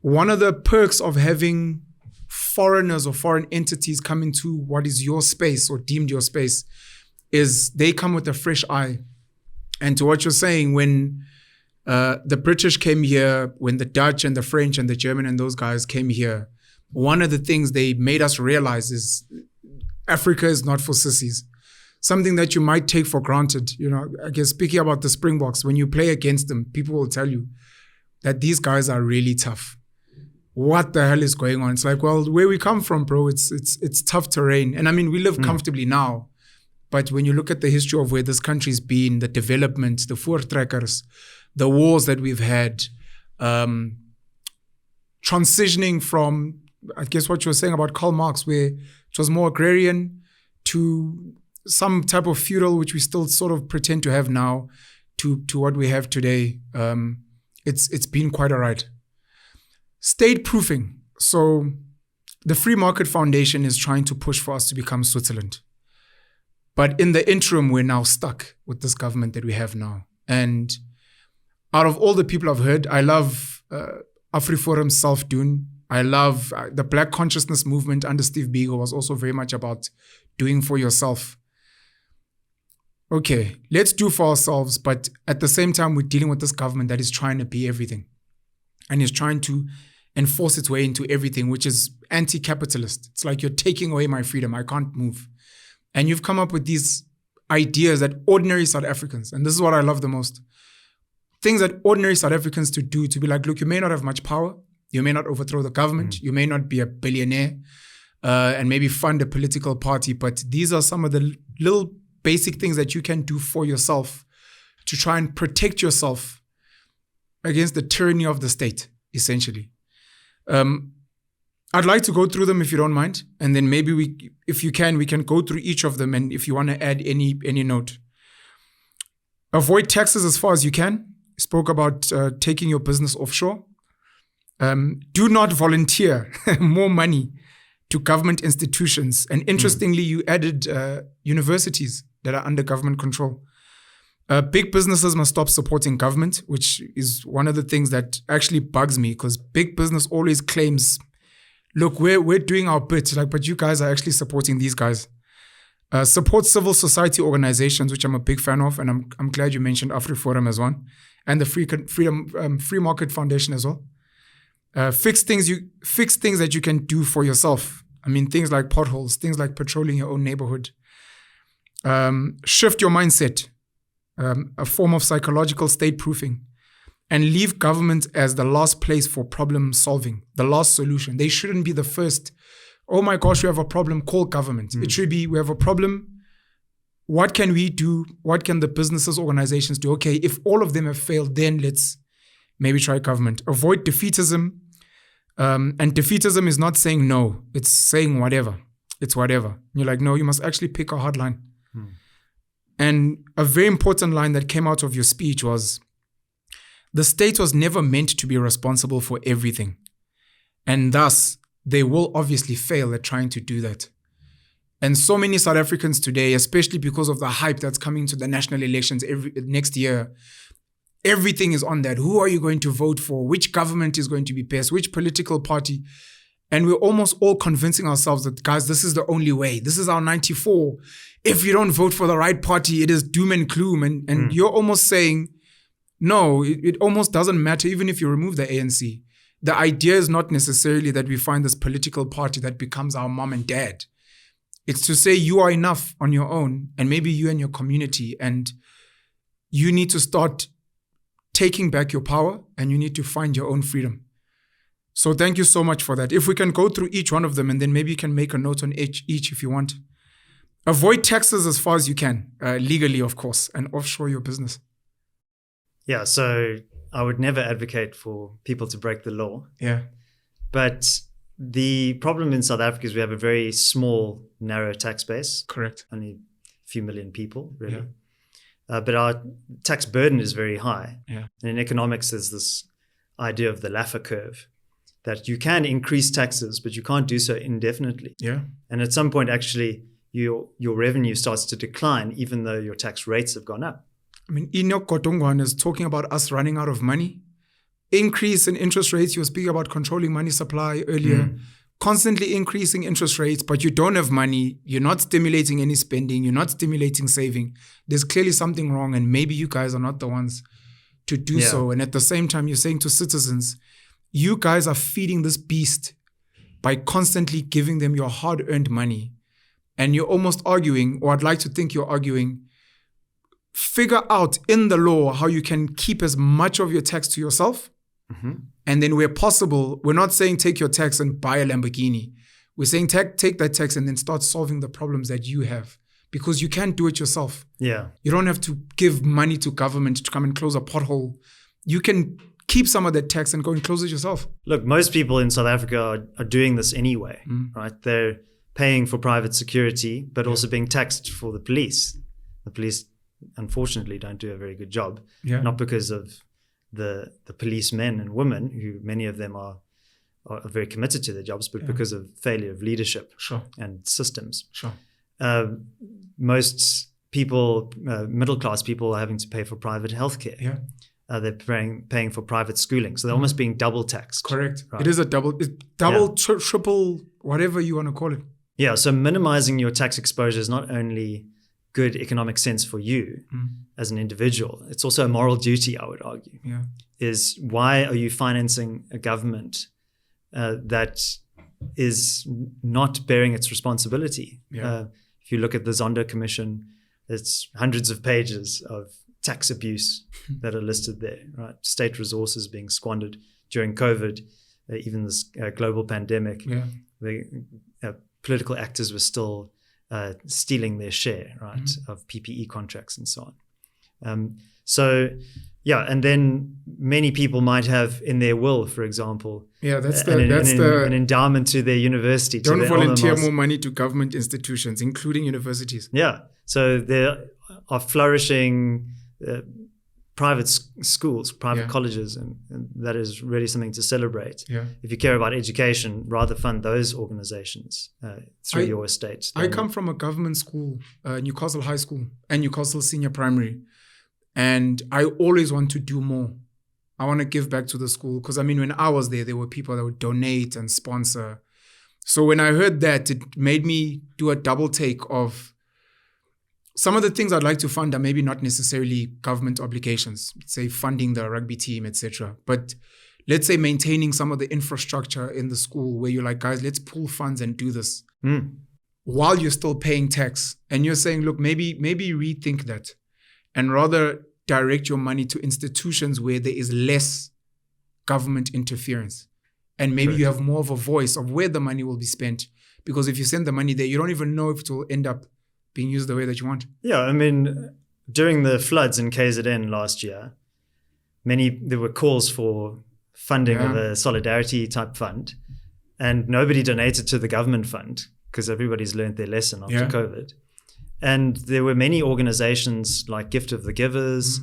One of the perks of having foreigners or foreign entities come into what is your space or deemed your space is they come with a fresh eye. And to what you're saying, when the British came here, when the Dutch and the French and the German and those guys came here, one of the things they made us realize is Africa is not for sissies. Something that you might take for granted. You know, I guess speaking about the Springboks, when you play against them, people will tell you that these guys are really tough. What the hell is going on? It's like, well, where we come from, bro, it's tough terrain. And I mean, we live comfortably now. But when you look at the history of where this country's been, the development, the voortrekkers, the wars that we've had, transitioning from, I guess what you were saying about Karl Marx, where it was more agrarian, to some type of feudal, which we still sort of pretend to have now, to what we have today. It's been quite a ride. State proofing. So the Free Market Foundation is trying to push for us to become Switzerland. But in the interim, we're now stuck with this government that we have now. And out of all the people I've heard, I love AfriForum's Self-Doen. I love the Black Consciousness movement under Steve Biko was also very much about doing for yourself. Okay, let's do for ourselves, but at the same time, we're dealing with this government that is trying to be everything and is trying to enforce its way into everything, which is anti-capitalist. It's like, you're taking away my freedom. I can't move. And you've come up with these ideas that ordinary South Africans, and this is what I love the most, things that ordinary South Africans to do, to be like, look, you may not have much power. You may not overthrow the government. You may not be a billionaire and maybe fund a political party, but these are some of the little basic things that you can do for yourself to try and protect yourself against the tyranny of the state, essentially. I'd like to go through them if you don't mind. And then maybe we can go through each of them. And if you want to add any note. Avoid taxes as far as you can. Spoke about taking your business offshore. Do not volunteer more money to government institutions. And interestingly, you added universities that are under government control. Big businesses must stop supporting government, which is one of the things that actually bugs me, because big business always claims, look, we're doing our bit, but you guys are actually supporting these guys. Support civil society organizations, which I'm a big fan of, and I'm glad you mentioned AfriForum as one, and the Free Market Foundation as well. Fix things that you can do for yourself. I mean, things like potholes, things like patrolling your own neighborhood. Shift your mindset, a form of psychological state proofing, and leave government as the last place for problem solving, the last solution. They shouldn't be the first. Oh my gosh, we have a problem, call government. It should be, we have a problem. What can we do? What can the businesses, organizations do? Okay, if all of them have failed, then let's maybe try government. Avoid defeatism. And defeatism is not saying no. It's saying whatever. It's whatever. And you're like, no, you must actually pick a hard line. And a very important line that came out of your speech was, the state was never meant to be responsible for everything. And thus, they will obviously fail at trying to do that. And so many South Africans today, especially because of the hype that's coming to the national elections next year, everything is on that. Who are you going to vote for? Which government is going to be best? Which political party? And we're almost all convincing ourselves that, guys, this is the only way. This is our 94. If you don't vote for the right party, it is doom and gloom. And you're almost saying, no, it almost doesn't matter even if you remove the ANC. The idea is not necessarily that we find this political party that becomes our mom and dad. It's to say you are enough on your own, and maybe you and your community, and you need to start taking back your power, and you need to find your own freedom. So thank you so much for that. If we can go through each one of them, and then maybe you can make a note on each if you want. Avoid taxes as far as you can, legally, of course, and offshore your business. Yeah, so I would never advocate for people to break the law. Yeah. But the problem in South Africa is we have a very small, narrow tax base. Correct. Only a few million people, really. Yeah. But our tax burden is very high. Yeah. And in economics, there's this idea of the Laffer curve, that you can increase taxes, but you can't do so indefinitely. Yeah. And at some point, actually, your revenue starts to decline, even though your tax rates have gone up. I mean, Enoch Kotongwan is talking about us running out of money. Increase in interest rates. You were speaking about controlling money supply earlier. Constantly increasing interest rates, but you don't have money. You're not stimulating any spending. You're not stimulating saving. There's clearly something wrong, and maybe you guys are not the ones to do so. And at the same time, you're saying to citizens, you guys are feeding this beast by constantly giving them your hard-earned money. And you're almost arguing, or I'd like to think you're arguing, figure out in the law how you can keep as much of your tax to yourself. And then where possible, we're not saying take your tax and buy a Lamborghini. We're saying take that tax and then start solving the problems that you have, because you can't do it yourself. Yeah. You don't have to give money to government to come and close a pothole. You can keep some of that tax and go and close it yourself. Look, most people in South Africa are doing this anyway, right? They're paying for private security, but also being taxed for the police. The police, unfortunately, don't do a very good job. Not because of the policemen and women, who many of them are very committed to their jobs, but because of failure of leadership and systems. Most people, middle-class people, are having to pay for private healthcare. They're paying for private schooling. So they're almost being double taxed. Correct. Right? It is a double, triple, whatever you want to call it. Yeah. So minimizing your tax exposure is not only good economic sense for you as an individual, it's also a moral duty, I would argue. Is why are you financing a government that is not bearing its responsibility? If you look at the Zondo Commission, it's hundreds of pages of tax abuse that are listed there, right? State resources being squandered during COVID, even this global pandemic. The political actors were still stealing their share, right, of PPE contracts and so on. And then many people might have in their will, for example, an endowment to their university. Don't volunteer more money to government institutions, including universities. So there are flourishing private schools, private colleges, and that is really something to celebrate. If you care about education, rather fund those organizations through your estate. I come from a government school, Newcastle High School and Newcastle Senior Primary, and I always want to do more. I want to give back to the school, because I mean, when I was there were people that would donate and sponsor. So when I heard that, it made me do a double take of some of the things I'd like to fund are maybe not necessarily government obligations, say funding the rugby team, etc. But let's say maintaining some of the infrastructure in the school, where you're like, guys, let's pool funds and do this while you're still paying tax. And you're saying, look, maybe rethink that and rather direct your money to institutions where there is less government interference. And maybe you have more of a voice of where the money will be spent. Because if you send the money there, you don't even know if it will end up being used the way that you want. I mean, during the floods in KZN last year, there were calls for funding of a solidarity type fund, and nobody donated to the government fund because everybody's learned their lesson after COVID. And there were many organizations like Gift of the Givers,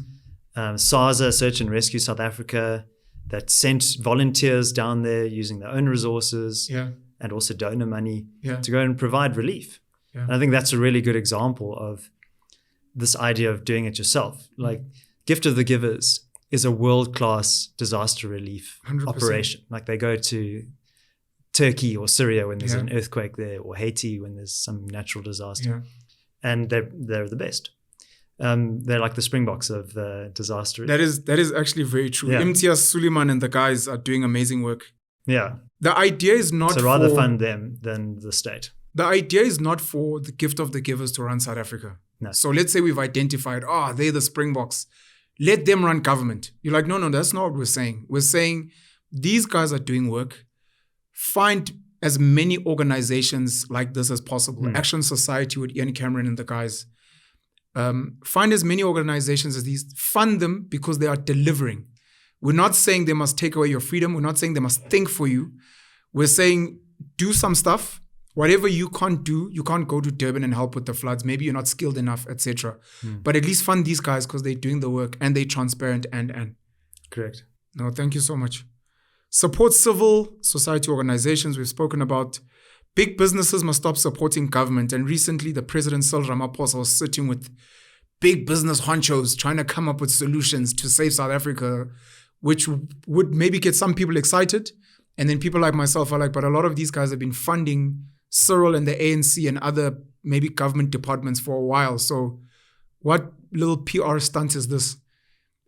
SARSA, Search and Rescue South Africa, that sent volunteers down there using their own resources and also donor money to go and provide relief. And I think that's a really good example of this idea of doing it yourself. Like Gift of the Givers is a world-class disaster relief 100%. Operation. Like they go to Turkey or Syria when there's an earthquake there, or Haiti when there's some natural disaster. And they're the best. They're like the Springboks of disaster. That is actually very true. Imtiaz Suleiman and the guys are doing amazing work. The idea is not so rather fund them than the state. The idea is not for the Gift of the Givers to run South Africa. No. So let's say we've identified, they're the Springboks. Let them run government. You're like, no, that's not what we're saying. We're saying these guys are doing work. Find as many organizations like this as possible. Action Society with Ian Cameron and the guys. Find as many organizations as these, fund them because they are delivering. We're not saying they must take away your freedom. We're not saying they must think for you. We're saying do some stuff. Whatever you can't do, you can't go to Durban and help with the floods. Maybe you're not skilled enough, etc. But at least fund these guys because they're doing the work and they're transparent and. Correct. No, thank you so much. Support civil society organizations. We've spoken about. Big businesses must stop supporting government. And recently, the President Cyril Ramaphosa was sitting with big business honchos trying to come up with solutions to save South Africa, which would maybe get some people excited. And then people like myself are like, but a lot of these guys have been funding Cyril and the ANC and other maybe government departments for a while. So what little PR stunt is this?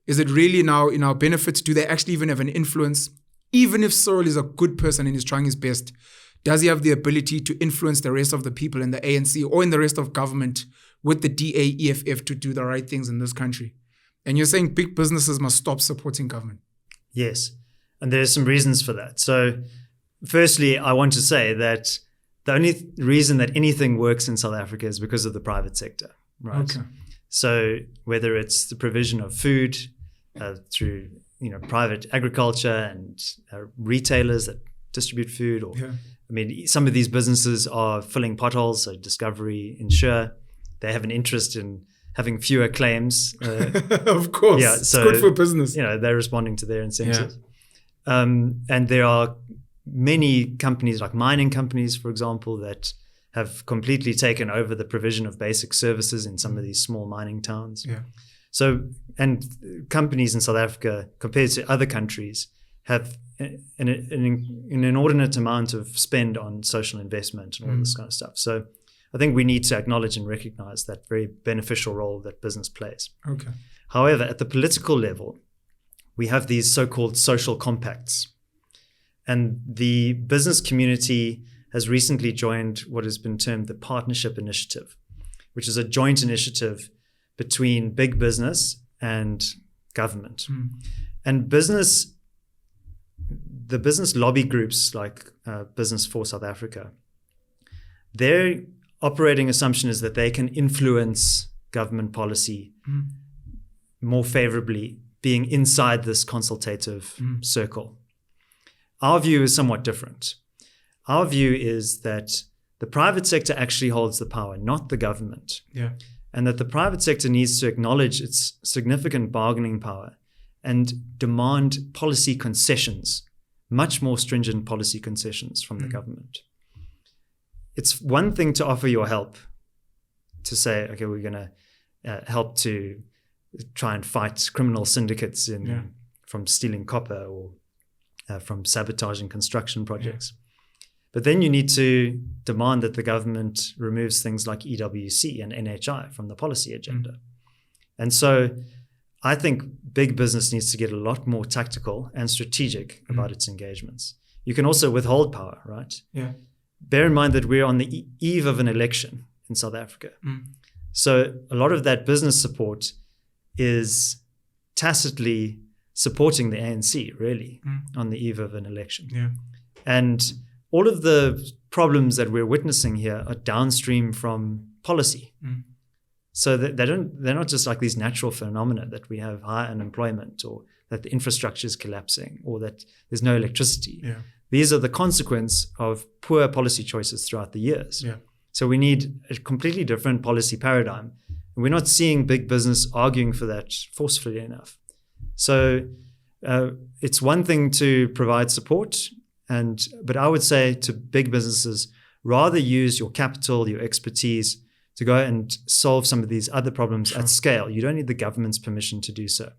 Is it really now in our benefit? Do they actually even have an influence? Even if Cyril is a good person and is trying his best, does he have the ability to influence the rest of the people in the ANC or in the rest of government with the DA, EFF to do the right things in this country? And you're saying big businesses must stop supporting government. Yes. And there are some reasons for that. So firstly, I want to say that the only reason that anything works in South Africa is because of the private sector, right? Okay. So whether it's the provision of food through private agriculture and retailers that distribute food, or I mean, some of these businesses are filling potholes. So Discovery, Insure, they have an interest in having fewer claims. Of course, yeah, so, it's good for business. They're responding to their incentives. And there are many companies, like mining companies, for example, that have completely taken over the provision of basic services in some of these small mining towns. Yeah. So, and companies in South Africa, compared to other countries, have an inordinate amount of spend on social investment and all this kind of stuff. So I think we need to acknowledge and recognize that very beneficial role that business plays. Okay. However, at the political level, we have these so-called social compacts. And the business community has recently joined what has been termed the Partnership Initiative, which is a joint initiative between big business and government. And the business lobby groups like Business for South Africa, their operating assumption is that they can influence government policy more favorably being inside this consultative circle. Our view is somewhat different. Our view is that the private sector actually holds the power, not the government. Yeah. And that the private sector needs to acknowledge its significant bargaining power and demand policy concessions, much more stringent policy concessions from the government. It's one thing to offer your help, to say, okay, we're going to help to try and fight criminal syndicates from stealing copper or from sabotaging construction projects. But then you need to demand that the government removes things like EWC and NHI from the policy agenda. And so I think big business needs to get a lot more tactical and strategic about its engagements. You can also withhold power, right? Yeah. Bear in mind that we're on the eve of an election in South Africa. So a lot of that business support is tacitly supporting the ANC, really, on the eve of an election. Yeah. And all of the problems that we're witnessing here are downstream from policy. So that they're not just like these natural phenomena that we have high unemployment or that the infrastructure is collapsing or that there's no electricity. Yeah. These are the consequence of poor policy choices throughout the years. Yeah. So we need a completely different policy paradigm. And we're not seeing big business arguing for that forcefully enough. So it's one thing to provide support, but I would say to big businesses, rather use your capital, your expertise to go and solve some of these other problems at scale. You don't need the government's permission to do so.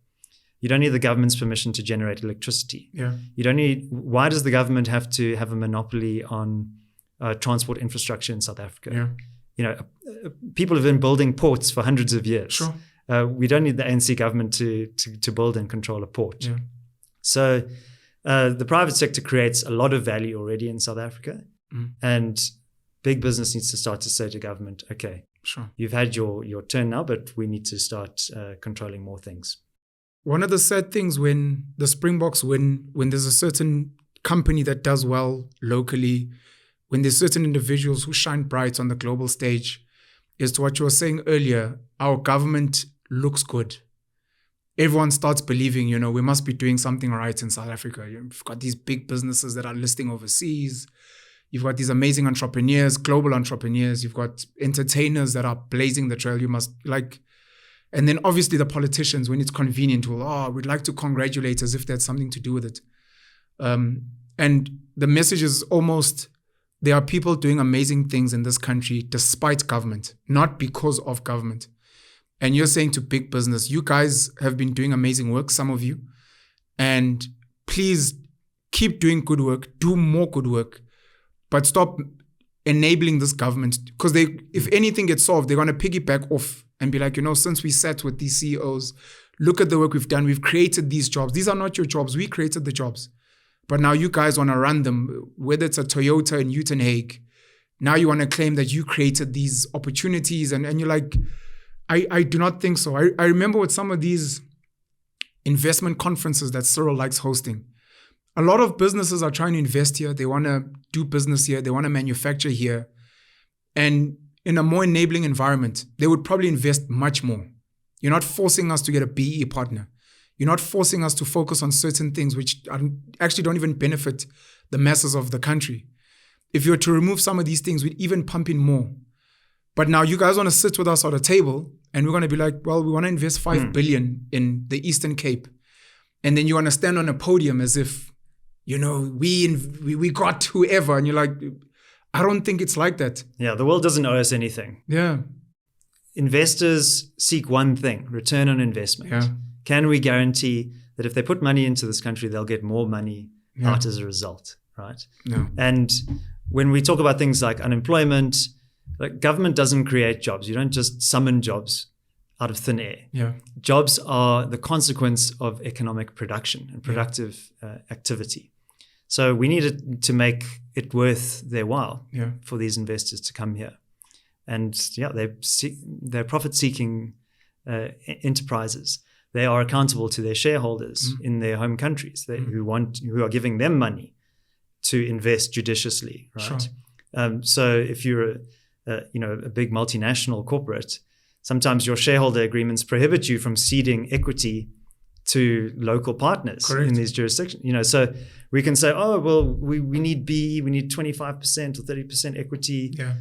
You don't need the government's permission to generate electricity. Yeah. Why does the government have to have a monopoly on transport infrastructure in South Africa? Yeah. People have been building ports for hundreds of years. Sure. We don't need the ANC government to build and control a port. Yeah. So the private sector creates a lot of value already in South Africa. And big business needs to start to say to government, okay, you've had your turn now, but we need to start controlling more things. One of the sad things when the Springboks win, when there's a certain company that does well locally, when there's certain individuals who shine bright on the global stage, is to what you were saying earlier. Our government looks good. Everyone starts believing, we must be doing something right in South Africa. You've got these big businesses that are listing overseas. You've got these amazing entrepreneurs, global entrepreneurs. You've got entertainers that are blazing the trail. And then obviously the politicians, when it's convenient, we'd like to congratulate as if that's something to do with it. And the message is almost, there are people doing amazing things in this country despite government, not because of government. And you're saying to big business, you guys have been doing amazing work, some of you, and please keep doing good work, do more good work, but stop enabling this government, because if anything gets solved, they're going to piggyback off and be like, since we sat with these CEOs, look at the work we've done. We've created these jobs. These are not your jobs. We created the jobs. But now you guys want to run them, whether it's a Toyota in Uitenhage. Now you want to claim that you created these opportunities. And you're like, I do not think so. I remember with some of these investment conferences that Cyril likes hosting, a lot of businesses are trying to invest here. They want to do business here. They want to manufacture here. And in a more enabling environment, they would probably invest much more. You're not forcing us to get a BE partner. You're not forcing us to focus on certain things which actually don't even benefit the masses of the country. If you were to remove some of these things, we'd even pump in more. But now you guys want to sit with us at a table and we're going to be like, well, we want to invest 5 billion in the Eastern Cape. And then you want to stand on a podium as if, we got whoever. And you're like, I don't think it's like that. Yeah, the world doesn't owe us anything. Yeah. Investors seek one thing, return on investment. Yeah. Can we guarantee that if they put money into this country, they'll get more money out as a result, right? No. And when we talk about things like unemployment, government doesn't create jobs. You don't just summon jobs out of thin air. Yeah. Jobs are the consequence of economic production and productive activity. So we needed to make it worth their while for these investors to come here. And they're profit-seeking enterprises. They are accountable to their shareholders in their home countries who are giving them money to invest judiciously, right? Sure. So if you're a big multinational corporate, sometimes your shareholder agreements prohibit you from ceding equity to local partners in these jurisdictions. So we can say, oh, well, we need BE, we need 25% or 30% equity. Yeah.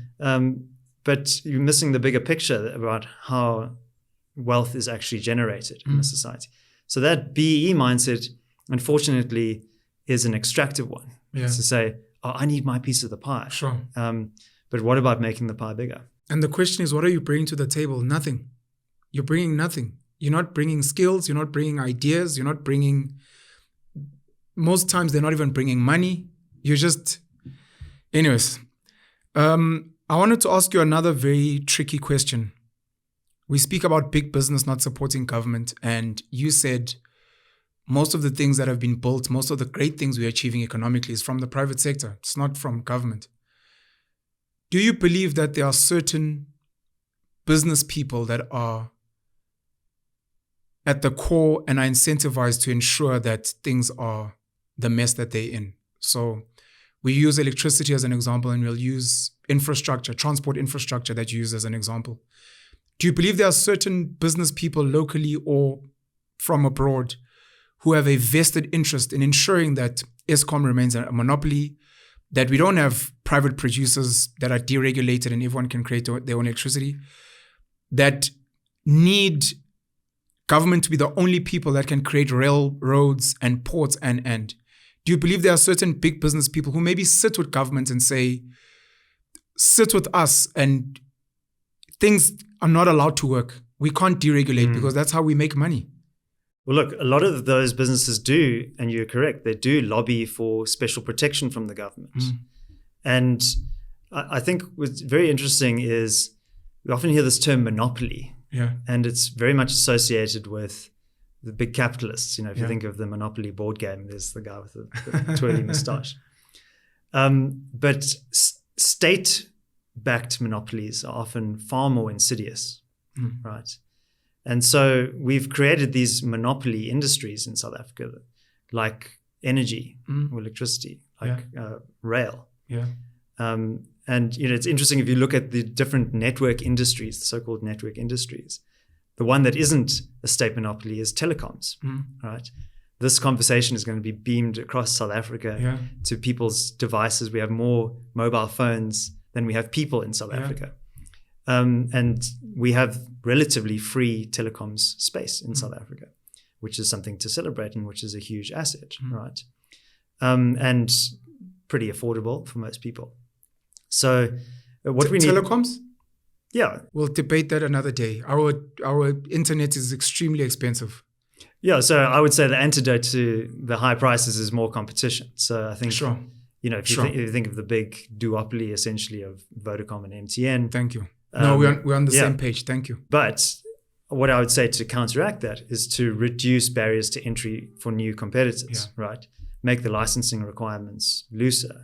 But you're missing the bigger picture about how wealth is actually generated in a society. So that BE mindset, unfortunately, is an extractive one. Yeah. It's to say, oh, I need my piece of the pie. Sure. But what about making the pie bigger? And the question is, what are you bringing to the table? Nothing. You're bringing nothing. You're not bringing skills. You're not bringing ideas. You're not bringing, most times they're not even bringing money. You're just, anyways. I wanted to ask you another very tricky question. We speak about big business not supporting government, and you said most of the things that have been built, most of the great things we're achieving economically is from the private sector. It's not from government. Do you believe that there are certain business people that are at the core and are incentivized to ensure that things are the mess that they're in? So we use electricity as an example, and we'll use infrastructure, transport infrastructure that you use as an example. Do you believe there are certain business people locally or from abroad who have a vested interest in ensuring that Eskom remains a monopoly, that we don't have private producers that are deregulated and everyone can create their own electricity, that need government to be the only people that can create railroads and ports and do you believe there are certain big business people who maybe sit with government and say, sit with us and things are not allowed to work. We can't deregulate because that's how we make money. Well, look, a lot of those businesses do, and you're correct, they do lobby for special protection from the government. And I think what's very interesting is we often hear this term monopoly. Yeah. And it's very much associated with the big capitalists. If you think of the Monopoly board game, there's the guy with the twirly moustache. But state-backed monopolies are often far more insidious, right? And so we've created these monopoly industries in South Africa, like energy or electricity, like rail. Yeah. And it's interesting if you look at the different network industries, the so-called network industries. The one that isn't a state monopoly is telecoms, right? This conversation is going to be beamed across South Africa to people's devices. We have more mobile phones than we have people in South Africa. And we have relatively free telecoms space in South Africa, which is something to celebrate and which is a huge asset, right? And pretty affordable for most people. So what we need... Telecoms? Yeah. We'll debate that another day. Our internet is extremely expensive. Yeah, so I would say the antidote to the high prices is more competition. So I think, if you think of the big duopoly essentially of Vodacom and MTN. Thank you. No, we're on the same page. Thank you. But what I would say to counteract that is to reduce barriers to entry for new competitors, right? Make the licensing requirements looser.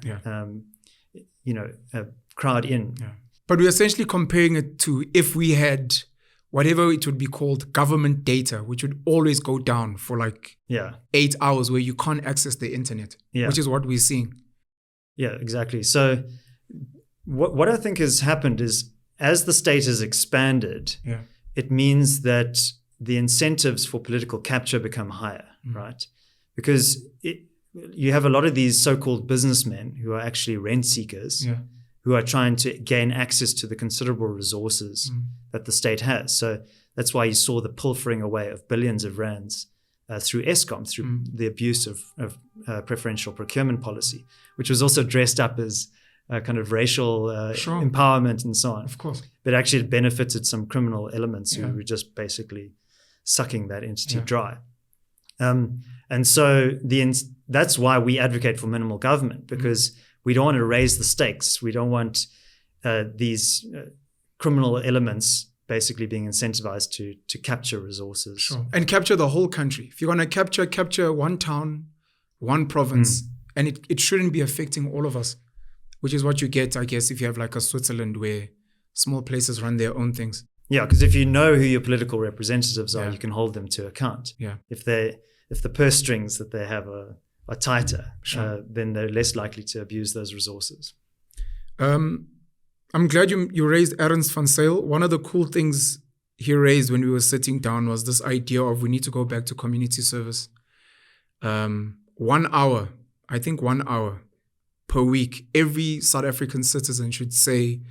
Crowd in. Yeah. But we're essentially comparing it to if we had whatever it would be called government data, which would always go down for 8 hours where you can't access the internet, which is what we're seeing. Yeah, exactly. So what I think has happened is as the state has expanded, it means that the incentives for political capture become higher, right? Because you have a lot of these so-called businessmen who are actually rent seekers, who are trying to gain access to the considerable resources that the state has. So that's why you saw the pilfering away of billions of rands through Eskom, through the abuse of preferential procurement policy, which was also dressed up as kind of racial empowerment and so on. Of course. But actually it benefited some criminal elements who were just basically sucking that entity dry. And so that's why we advocate for minimal government, because we don't want to raise the stakes. We don't want these criminal elements basically being incentivized to capture resources. Sure. And capture the whole country. If you're going to capture one town, one province, and it shouldn't be affecting all of us, which is what you get, I guess, if you have a Switzerland where small places run their own things. Yeah, because if you know who your political representatives are, you can hold them to account. Yeah. If the purse strings that they have are tighter, then they're less likely to abuse those resources. I'm glad you raised Ernst van Zyl. One of the cool things he raised when we were sitting down was this idea of we need to go back to community service. 1 hour, I think 1 hour per week, every South African citizen should say,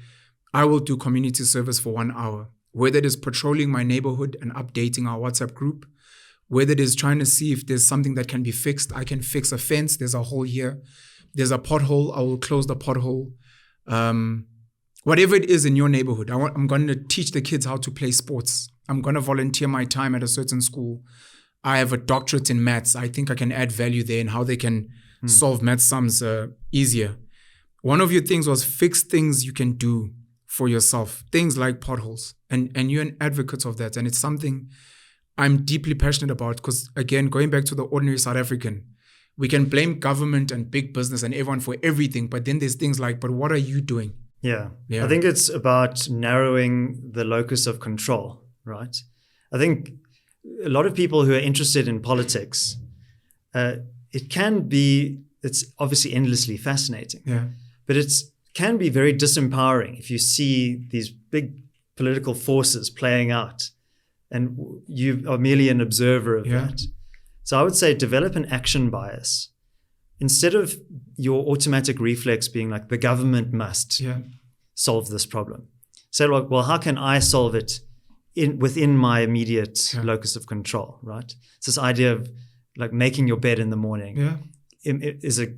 I will do community service for 1 hour, whether it is patrolling my neighborhood and updating our WhatsApp group, whether it is trying to see if there's something that can be fixed. I can fix a fence. There's a hole here. There's a pothole. I will close the pothole. Whatever it is in your neighborhood, I'm going to teach the kids how to play sports. I'm going to volunteer my time at a certain school. I have a doctorate in maths. I think I can add value there in how they can solve math sums easier. One of your things was fix things you can do for yourself, things like potholes. And you're an advocate of that. And it's something I'm deeply passionate about because, again, going back to the ordinary South African, we can blame government and big business and everyone for everything. But then there's things like, but what are you doing? Yeah. I think it's about narrowing the locus of control, right? I think a lot of people who are interested in politics, it's obviously endlessly fascinating. Yeah. But it can be very disempowering if you see these big political forces playing out and you are merely an observer of that. So I would say develop an action bias. Instead of your automatic reflex being like, the government must solve this problem. Say, like, well, how can I solve it within my immediate locus of control, right? It's this idea of like making your bed in the morning is a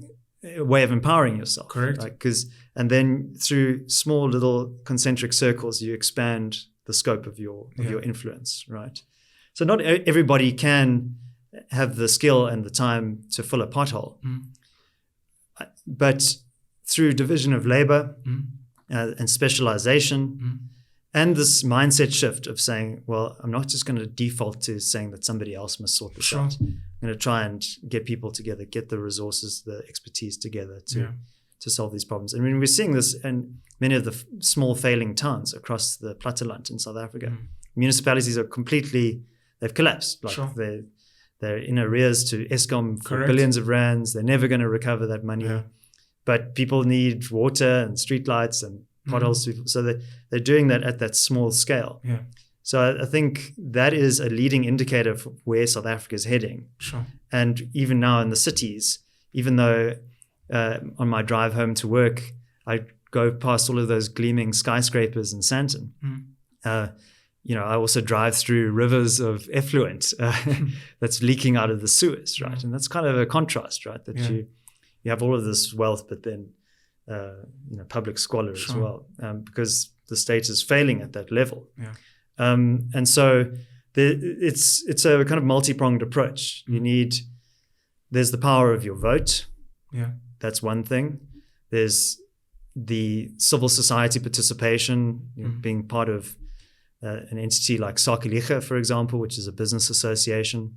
way of empowering yourself. Correct. Right? And then through small little concentric circles, you expand the scope of your influence, right? So not everybody can have the skill and the time to fill a pothole. But through division of labor and specialization and this mindset shift of saying, well, I'm not just going to default to saying that somebody else must sort this out. I'm going to try and get people together, get the resources, the expertise together to solve these problems. I mean, we're seeing this in many of the small failing towns across the platteland in South Africa. Municipalities are they've collapsed. Like they're in arrears to Eskom for billions of rands. They're never going to recover that money. but people need water and streetlights and potholes. So they're doing that at that small scale. Yeah. So I think that is a leading indicator for where South Africa is heading. Sure. And even now in the cities, even though on my drive home to work, I go past all of those gleaming skyscrapers in Sandton. I also drive through rivers of effluent that's leaking out of the sewers, right? And that's kind of a contrast, right? That you have all of this wealth, but then public squalor as well, because the state is failing at that level. Yeah. And so it's a kind of multi-pronged approach. There's the power of your vote. Yeah. That's one thing. There's the civil society participation, being part of an entity like Sakeliga, for example, which is a business association,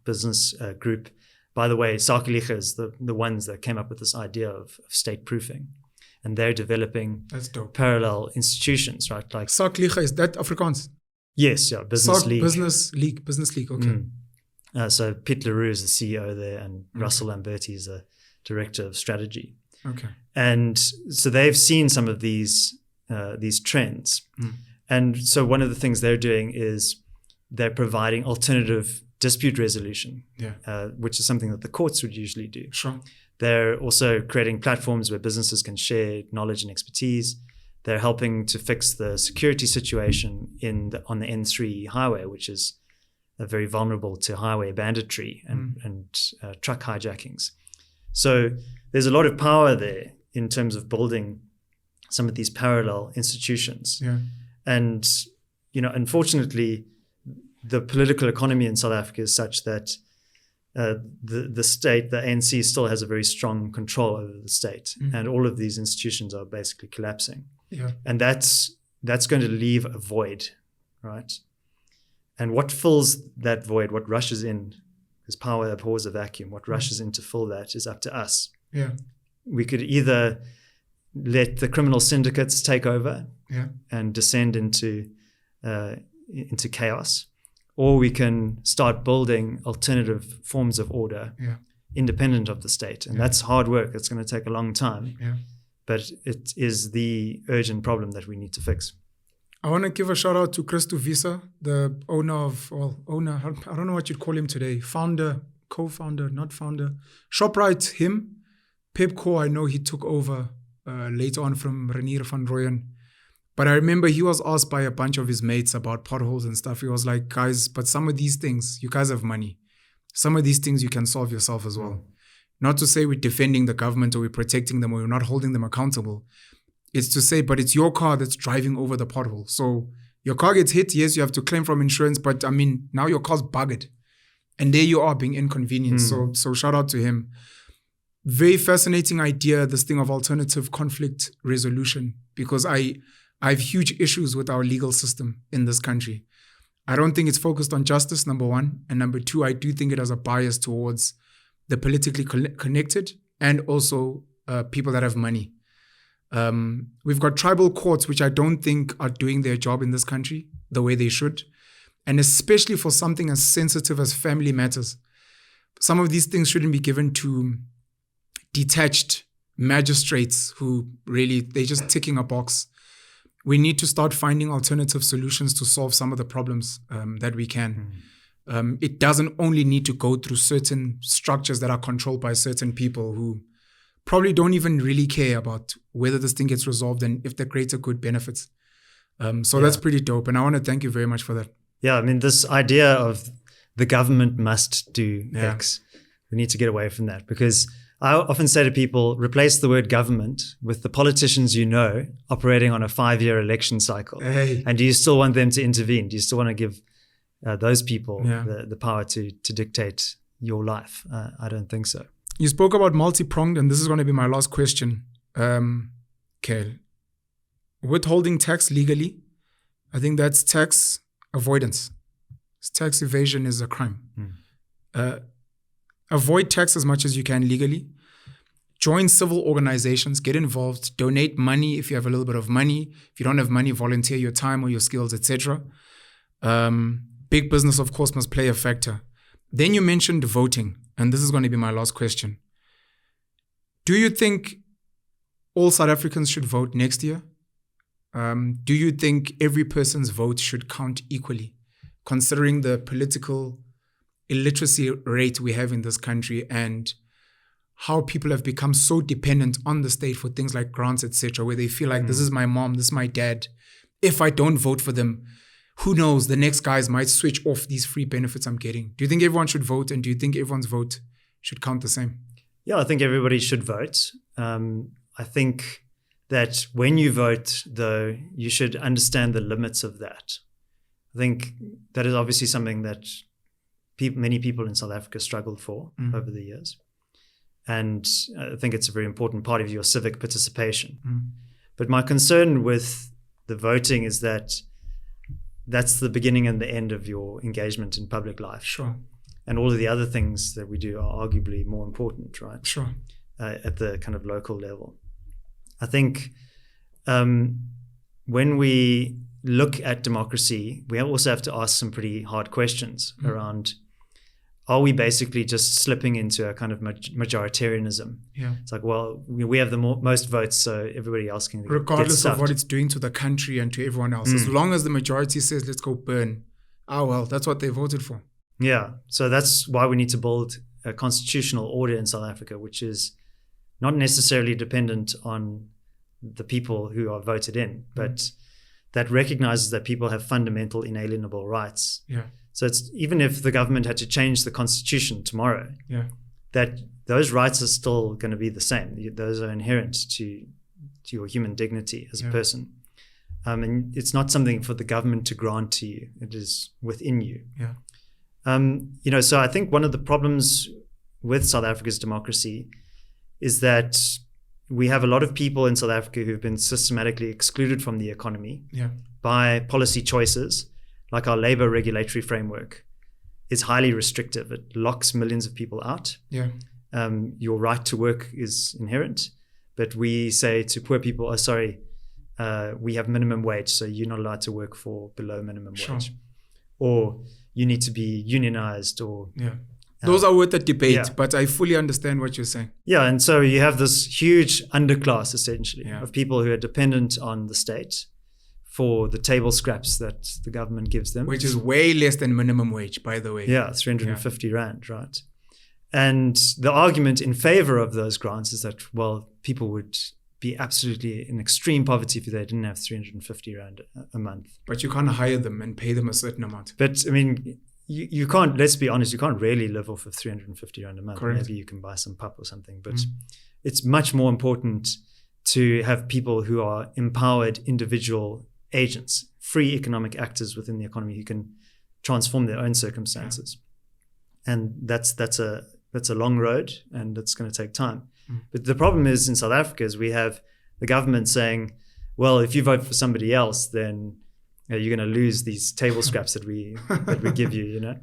business group. By the way, Sakeliga is the ones that came up with this idea of state proofing. And they're developing parallel institutions, right? Like Sakeliga, is that Afrikaans? Yes, yeah, Business League. Business League, okay. So Piet Leroux is the CEO there, and Russell Lamberti is the director of strategy. Okay. And so they've seen some of these trends. And so one of the things they're doing is they're providing alternative dispute resolution, which is something that the courts would usually do. Sure. They're also creating platforms where businesses can share knowledge and expertise. They're helping to fix the security situation on the N3 highway, which is very vulnerable to highway banditry and truck hijackings. So there's a lot of power there in terms of building some of these parallel institutions. Yeah. And, unfortunately, the political economy in South Africa is such that the state, the ANC, still has a very strong control over the state. And all of these institutions are basically collapsing. Yeah. And that's going to leave a void, right? And what fills that void, what rushes in, because power abhors a vacuum, what rushes in to fill that is up to us. Yeah. We could either let the criminal syndicates take over and descend into chaos, or we can start building alternative forms of order independent of the state. And that's hard work. It's going to take a long time. Yeah. But it is the urgent problem that we need to fix. I want to give a shout out to Christo Visa, the owner, I don't know what you'd call him today, founder, co-founder, not founder, ShopRite, him. Pepco, I know he took over later on from Renier van Rooyen. But I remember he was asked by a bunch of his mates about potholes and stuff. He was like, guys, but some of these things, you guys have money. Some of these things you can solve yourself as well. Not to say we're defending the government or we're protecting them or we're not holding them accountable. It's to say, but it's your car that's driving over the pothole. So your car gets hit, yes, you have to claim from insurance, but I mean, now your car's buggered. And there you are being inconvenienced. So shout out to him. Very fascinating idea, this thing of alternative conflict resolution, because I have huge issues with our legal system in this country. I don't think it's focused on justice, number one. And number two, I do think it has a bias towards the politically connected and also people that have money. We've got tribal courts, which I don't think are doing their job in this country the way they should. And especially for something as sensitive as family matters. Some of these things shouldn't be given to detached magistrates who really, they're just ticking a box. We need to start finding alternative solutions to solve some of the problems that we can. It doesn't only need to go through certain structures that are controlled by certain people who probably don't even really care about whether this thing gets resolved and if the greater good benefits. So that's pretty dope. And I want to thank you very much for that. Yeah, I mean, this idea of the government must do X, we need to get away from that, because I often say to people, replace the word government with the politicians you know operating on a 5-year election cycle. Hey. And do you still want them to intervene? Do you still want to give those people the power to dictate your life? I don't think so. You spoke about multi-pronged, and this is going to be my last question. Okay. Withholding tax legally, I think that's tax avoidance. Tax evasion is a crime. Avoid tax as much as you can legally. Join civil organizations, get involved, donate money if you have a little bit of money. If you don't have money, volunteer your time or your skills, etc. Big business, of course, must play a factor. Then you mentioned voting, and this is going to be my last question. Do you think all South Africans should vote next year? Do you think every person's vote should count equally, considering the political illiteracy rate we have in this country and how people have become so dependent on the state for things like grants, etc., where they feel like this is my mom, this is my dad. If I don't vote for them, who knows, the next guys might switch off these free benefits I'm getting. Do you think everyone should vote, and do you think everyone's vote should count the same? Yeah, I think everybody should vote. I think that when you vote, though, you should understand the limits of that. I think that is obviously something that many people in South Africa struggled for over the years. And I think it's a very important part of your civic participation. But my concern with the voting is that that's the beginning and the end of your engagement in public life. Sure. And all of the other things that we do are arguably more important, right? Sure. At the kind of local level. I think when we look at democracy, we also have to ask some pretty hard questions around, are we basically just slipping into a kind of majoritarianism? Yeah. It's like, well, we have the most votes, so everybody else can regardless get of what it's doing to the country and to everyone else. As long as the majority says, let's go burn. Well, that's what they voted for. Yeah. So that's why we need to build a constitutional order in South Africa, which is not necessarily dependent on the people who are voted in, but that recognizes that people have fundamental inalienable rights. Yeah. So it's even if the government had to change the constitution tomorrow, that those rights are still going to be the same. Those are inherent to your human dignity as a person. And it's not something for the government to grant to you. It is within you. Yeah. So I think one of the problems with South Africa's democracy is that we have a lot of people in South Africa who've been systematically excluded from the economy by policy choices. Like our labor regulatory framework is highly restrictive. It locks millions of people out. Yeah. Your right to work is inherent, but we say to poor people, we have minimum wage, so you're not allowed to work for below minimum wage. Or you need to be unionized or... Yeah. Those are worth a debate, but I fully understand what you're saying. Yeah, and so you have this huge underclass, essentially, of people who are dependent on the state for the table scraps that the government gives them. Which is way less than minimum wage, by the way. Yeah, 350 Rand, right? And the argument in favor of those grants is that, well, people would be absolutely in extreme poverty if they didn't have 350 Rand a month. But you can't hire them and pay them a certain amount. But, I mean, you can't, let's be honest, you can't really live off of 350 Rand a month. Correct. Maybe you can buy some pup or something. But it's much more important to have people who are empowered individual agents, free economic actors within the economy who can transform their own circumstances. And that's a long road, and it's going to take time. But the problem is in South Africa is we have the government saying, well, if you vote for somebody else, then you're going to lose these table scraps that we give you,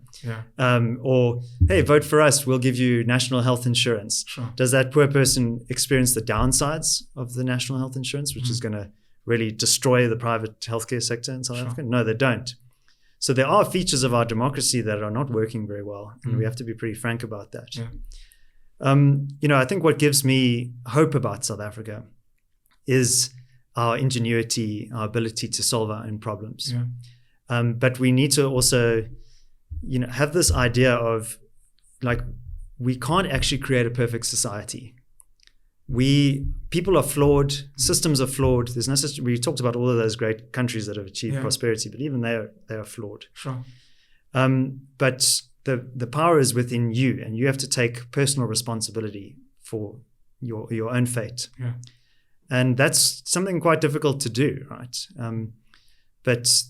or, hey, vote for us, we'll give you national health insurance. Sure. Does that poor person experience the downsides of the national health insurance, which is going to really destroy the private healthcare sector in South Africa? No, they don't. So there are features of our democracy that are not working very well, and we have to be pretty frank about that. I think what gives me hope about South Africa is our ingenuity, our ability to solve our own problems. But we need to also, have this idea of, like, we can't actually create a perfect society. People are flawed, systems are flawed. There's no such, we talked about all of those great countries that have achieved prosperity, but even they are flawed. Sure. But the power is within you, and you have to take personal responsibility for your own fate. And that's something quite difficult to do, right? But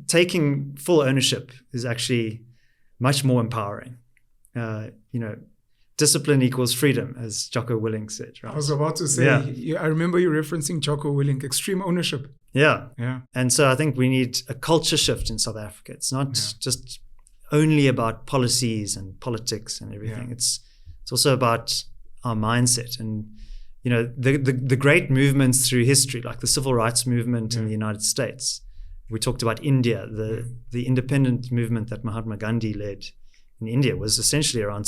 taking full ownership is actually much more empowering. Discipline equals freedom, as Jocko Willink said, right? I was about to say, I remember you referencing Jocko Willink, extreme ownership. Yeah. And so I think we need a culture shift in South Africa. It's not just only about policies and politics and everything. It's also about our mindset. And, the great movements through history, like the civil rights movement in the United States. We talked about India, the independent movement that Mahatma Gandhi led in India was essentially around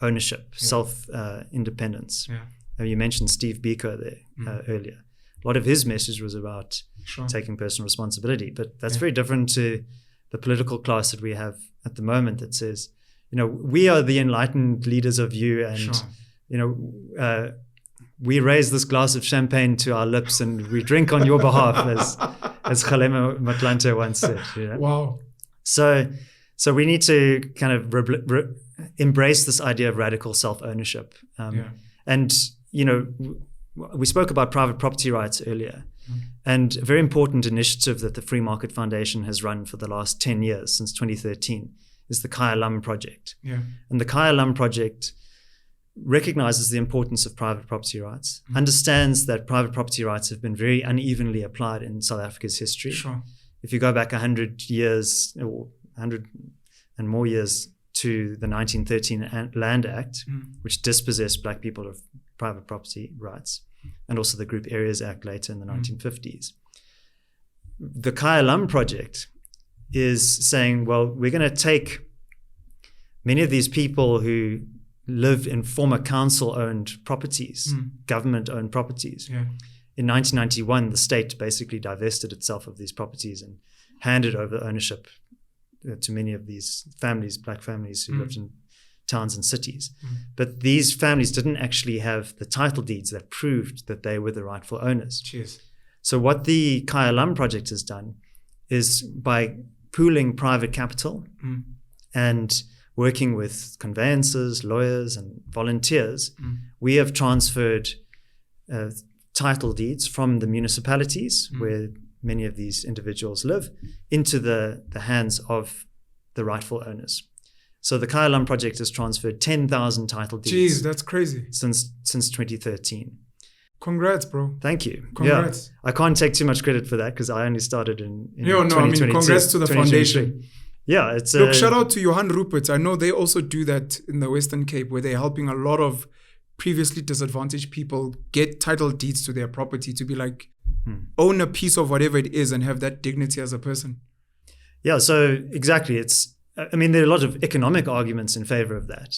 ownership, self-independence. You mentioned Steve Biko there earlier. A lot of his message was about taking personal responsibility, but that's very different to the political class that we have at the moment that says, we are the enlightened leaders of you, and we raise this glass of champagne to our lips and we drink on your behalf, as Kgalema Motlanthe once said. Wow. So we need to kind of embrace this idea of radical self-ownership. And, we spoke about private property rights earlier. And a very important initiative that the Free Market Foundation has run for the last 10 years, since 2013, is the Kaya Lum Project. And the Kaya Lum Project recognizes the importance of private property rights, understands that private property rights have been very unevenly applied in South Africa's history. If you go back 100 years, or 100 and more years, to the 1913 Land Act, which dispossessed black people of private property rights, and also the Group Areas Act later in the 1950s. The Kaya Lum Project is saying, well, we're going to take many of these people who live in former council-owned properties, government-owned properties. In 1991, the state basically divested itself of these properties and handed over ownership to many of these families, black families who lived in towns and cities. But these families didn't actually have the title deeds that proved that they were the rightful owners. So what the Kaya Lum Project has done is, by pooling private capital and working with conveyancers, lawyers, and volunteers, we have transferred title deeds from the municipalities where many of these individuals live into the hands of the rightful owners. So the Kaya Lum Project has transferred 10,000 title deeds. Jeez, that's crazy. Since 2013. Congrats, bro. Thank you. Congrats. I can't take too much credit for that because I only started in 2022. Congrats to the foundation. Yeah, it's look. Shout out to Johan Rupert. I know they also do that in the Western Cape, where they're helping a lot of previously disadvantaged people get title deeds to their property to be like, own a piece of whatever it is and have that dignity as a person. Yeah, so exactly. There are a lot of economic arguments in favor of that.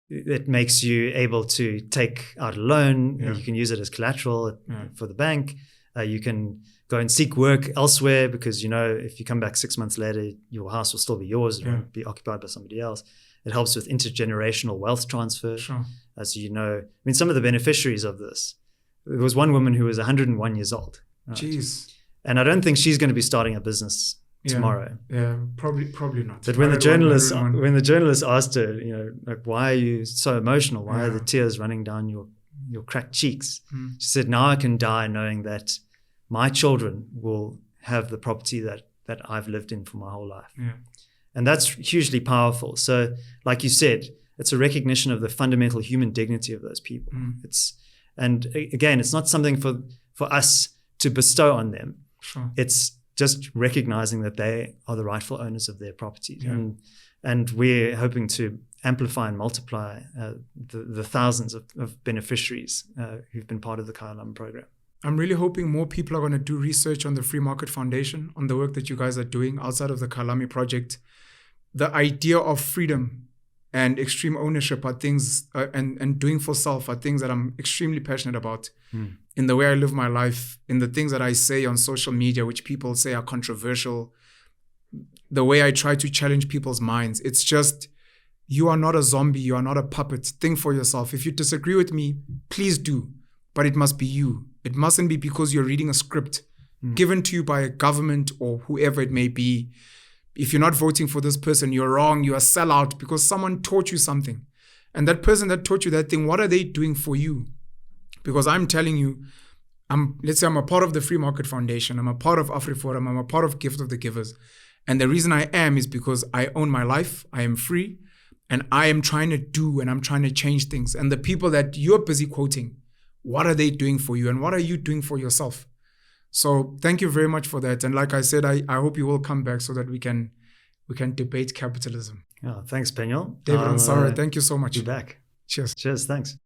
It makes you able to take out a loan. You can use it as collateral for the bank. You can go and seek work elsewhere because, if you come back 6 months later, your house will still be yours. It won't be occupied by somebody else. It helps with intergenerational wealth transfer. As you know, some of the beneficiaries of this, there was one woman who was 101 years old. Right? Jeez. And I don't think she's going to be starting a business tomorrow. Probably not. But when the journalist asked her, why are you so emotional? Why are the tears running down your cracked cheeks? She said, now I can die knowing that my children will have the property that I've lived in for my whole life. And that's hugely powerful. So like you said, it's a recognition of the fundamental human dignity of those people. And again, it's not something for us to bestow on them. It's just recognizing that they are the rightful owners of their properties. And we're hoping to amplify and multiply the thousands of beneficiaries who've been part of the Kaya Lum program. I'm really hoping more people are going to do research on the Free Market Foundation, on the work that you guys are doing outside of the Kaya Lum Project. The idea of freedom and extreme ownership are things, and doing for self are things that I'm extremely passionate about in the way I live my life, in the things that I say on social media, which people say are controversial, the way I try to challenge people's minds. It's just, you are not a zombie, you are not a puppet. Think for yourself. If you disagree with me, please do, but it must be you. It mustn't be because you're reading a script given to you by a government or whoever it may be. If you're not voting for this person, you're wrong, you're a sellout because someone taught you something. And that person that taught you that thing, what are they doing for you? Because I'm telling you, let's say I'm a part of the Free Market Foundation, I'm a part of AfriForum, I'm a part of Gift of the Givers. And the reason I am is because I own my life, I am free, and I am trying to do and I'm trying to change things. And the people that you're busy quoting, what are they doing for you? And what are you doing for yourself? So thank you very much for that. And like I said, I hope you will come back so that we can debate capitalism. Yeah, thanks, Penuel. David Ansara, thank you so much. Be back. Cheers. Cheers, thanks.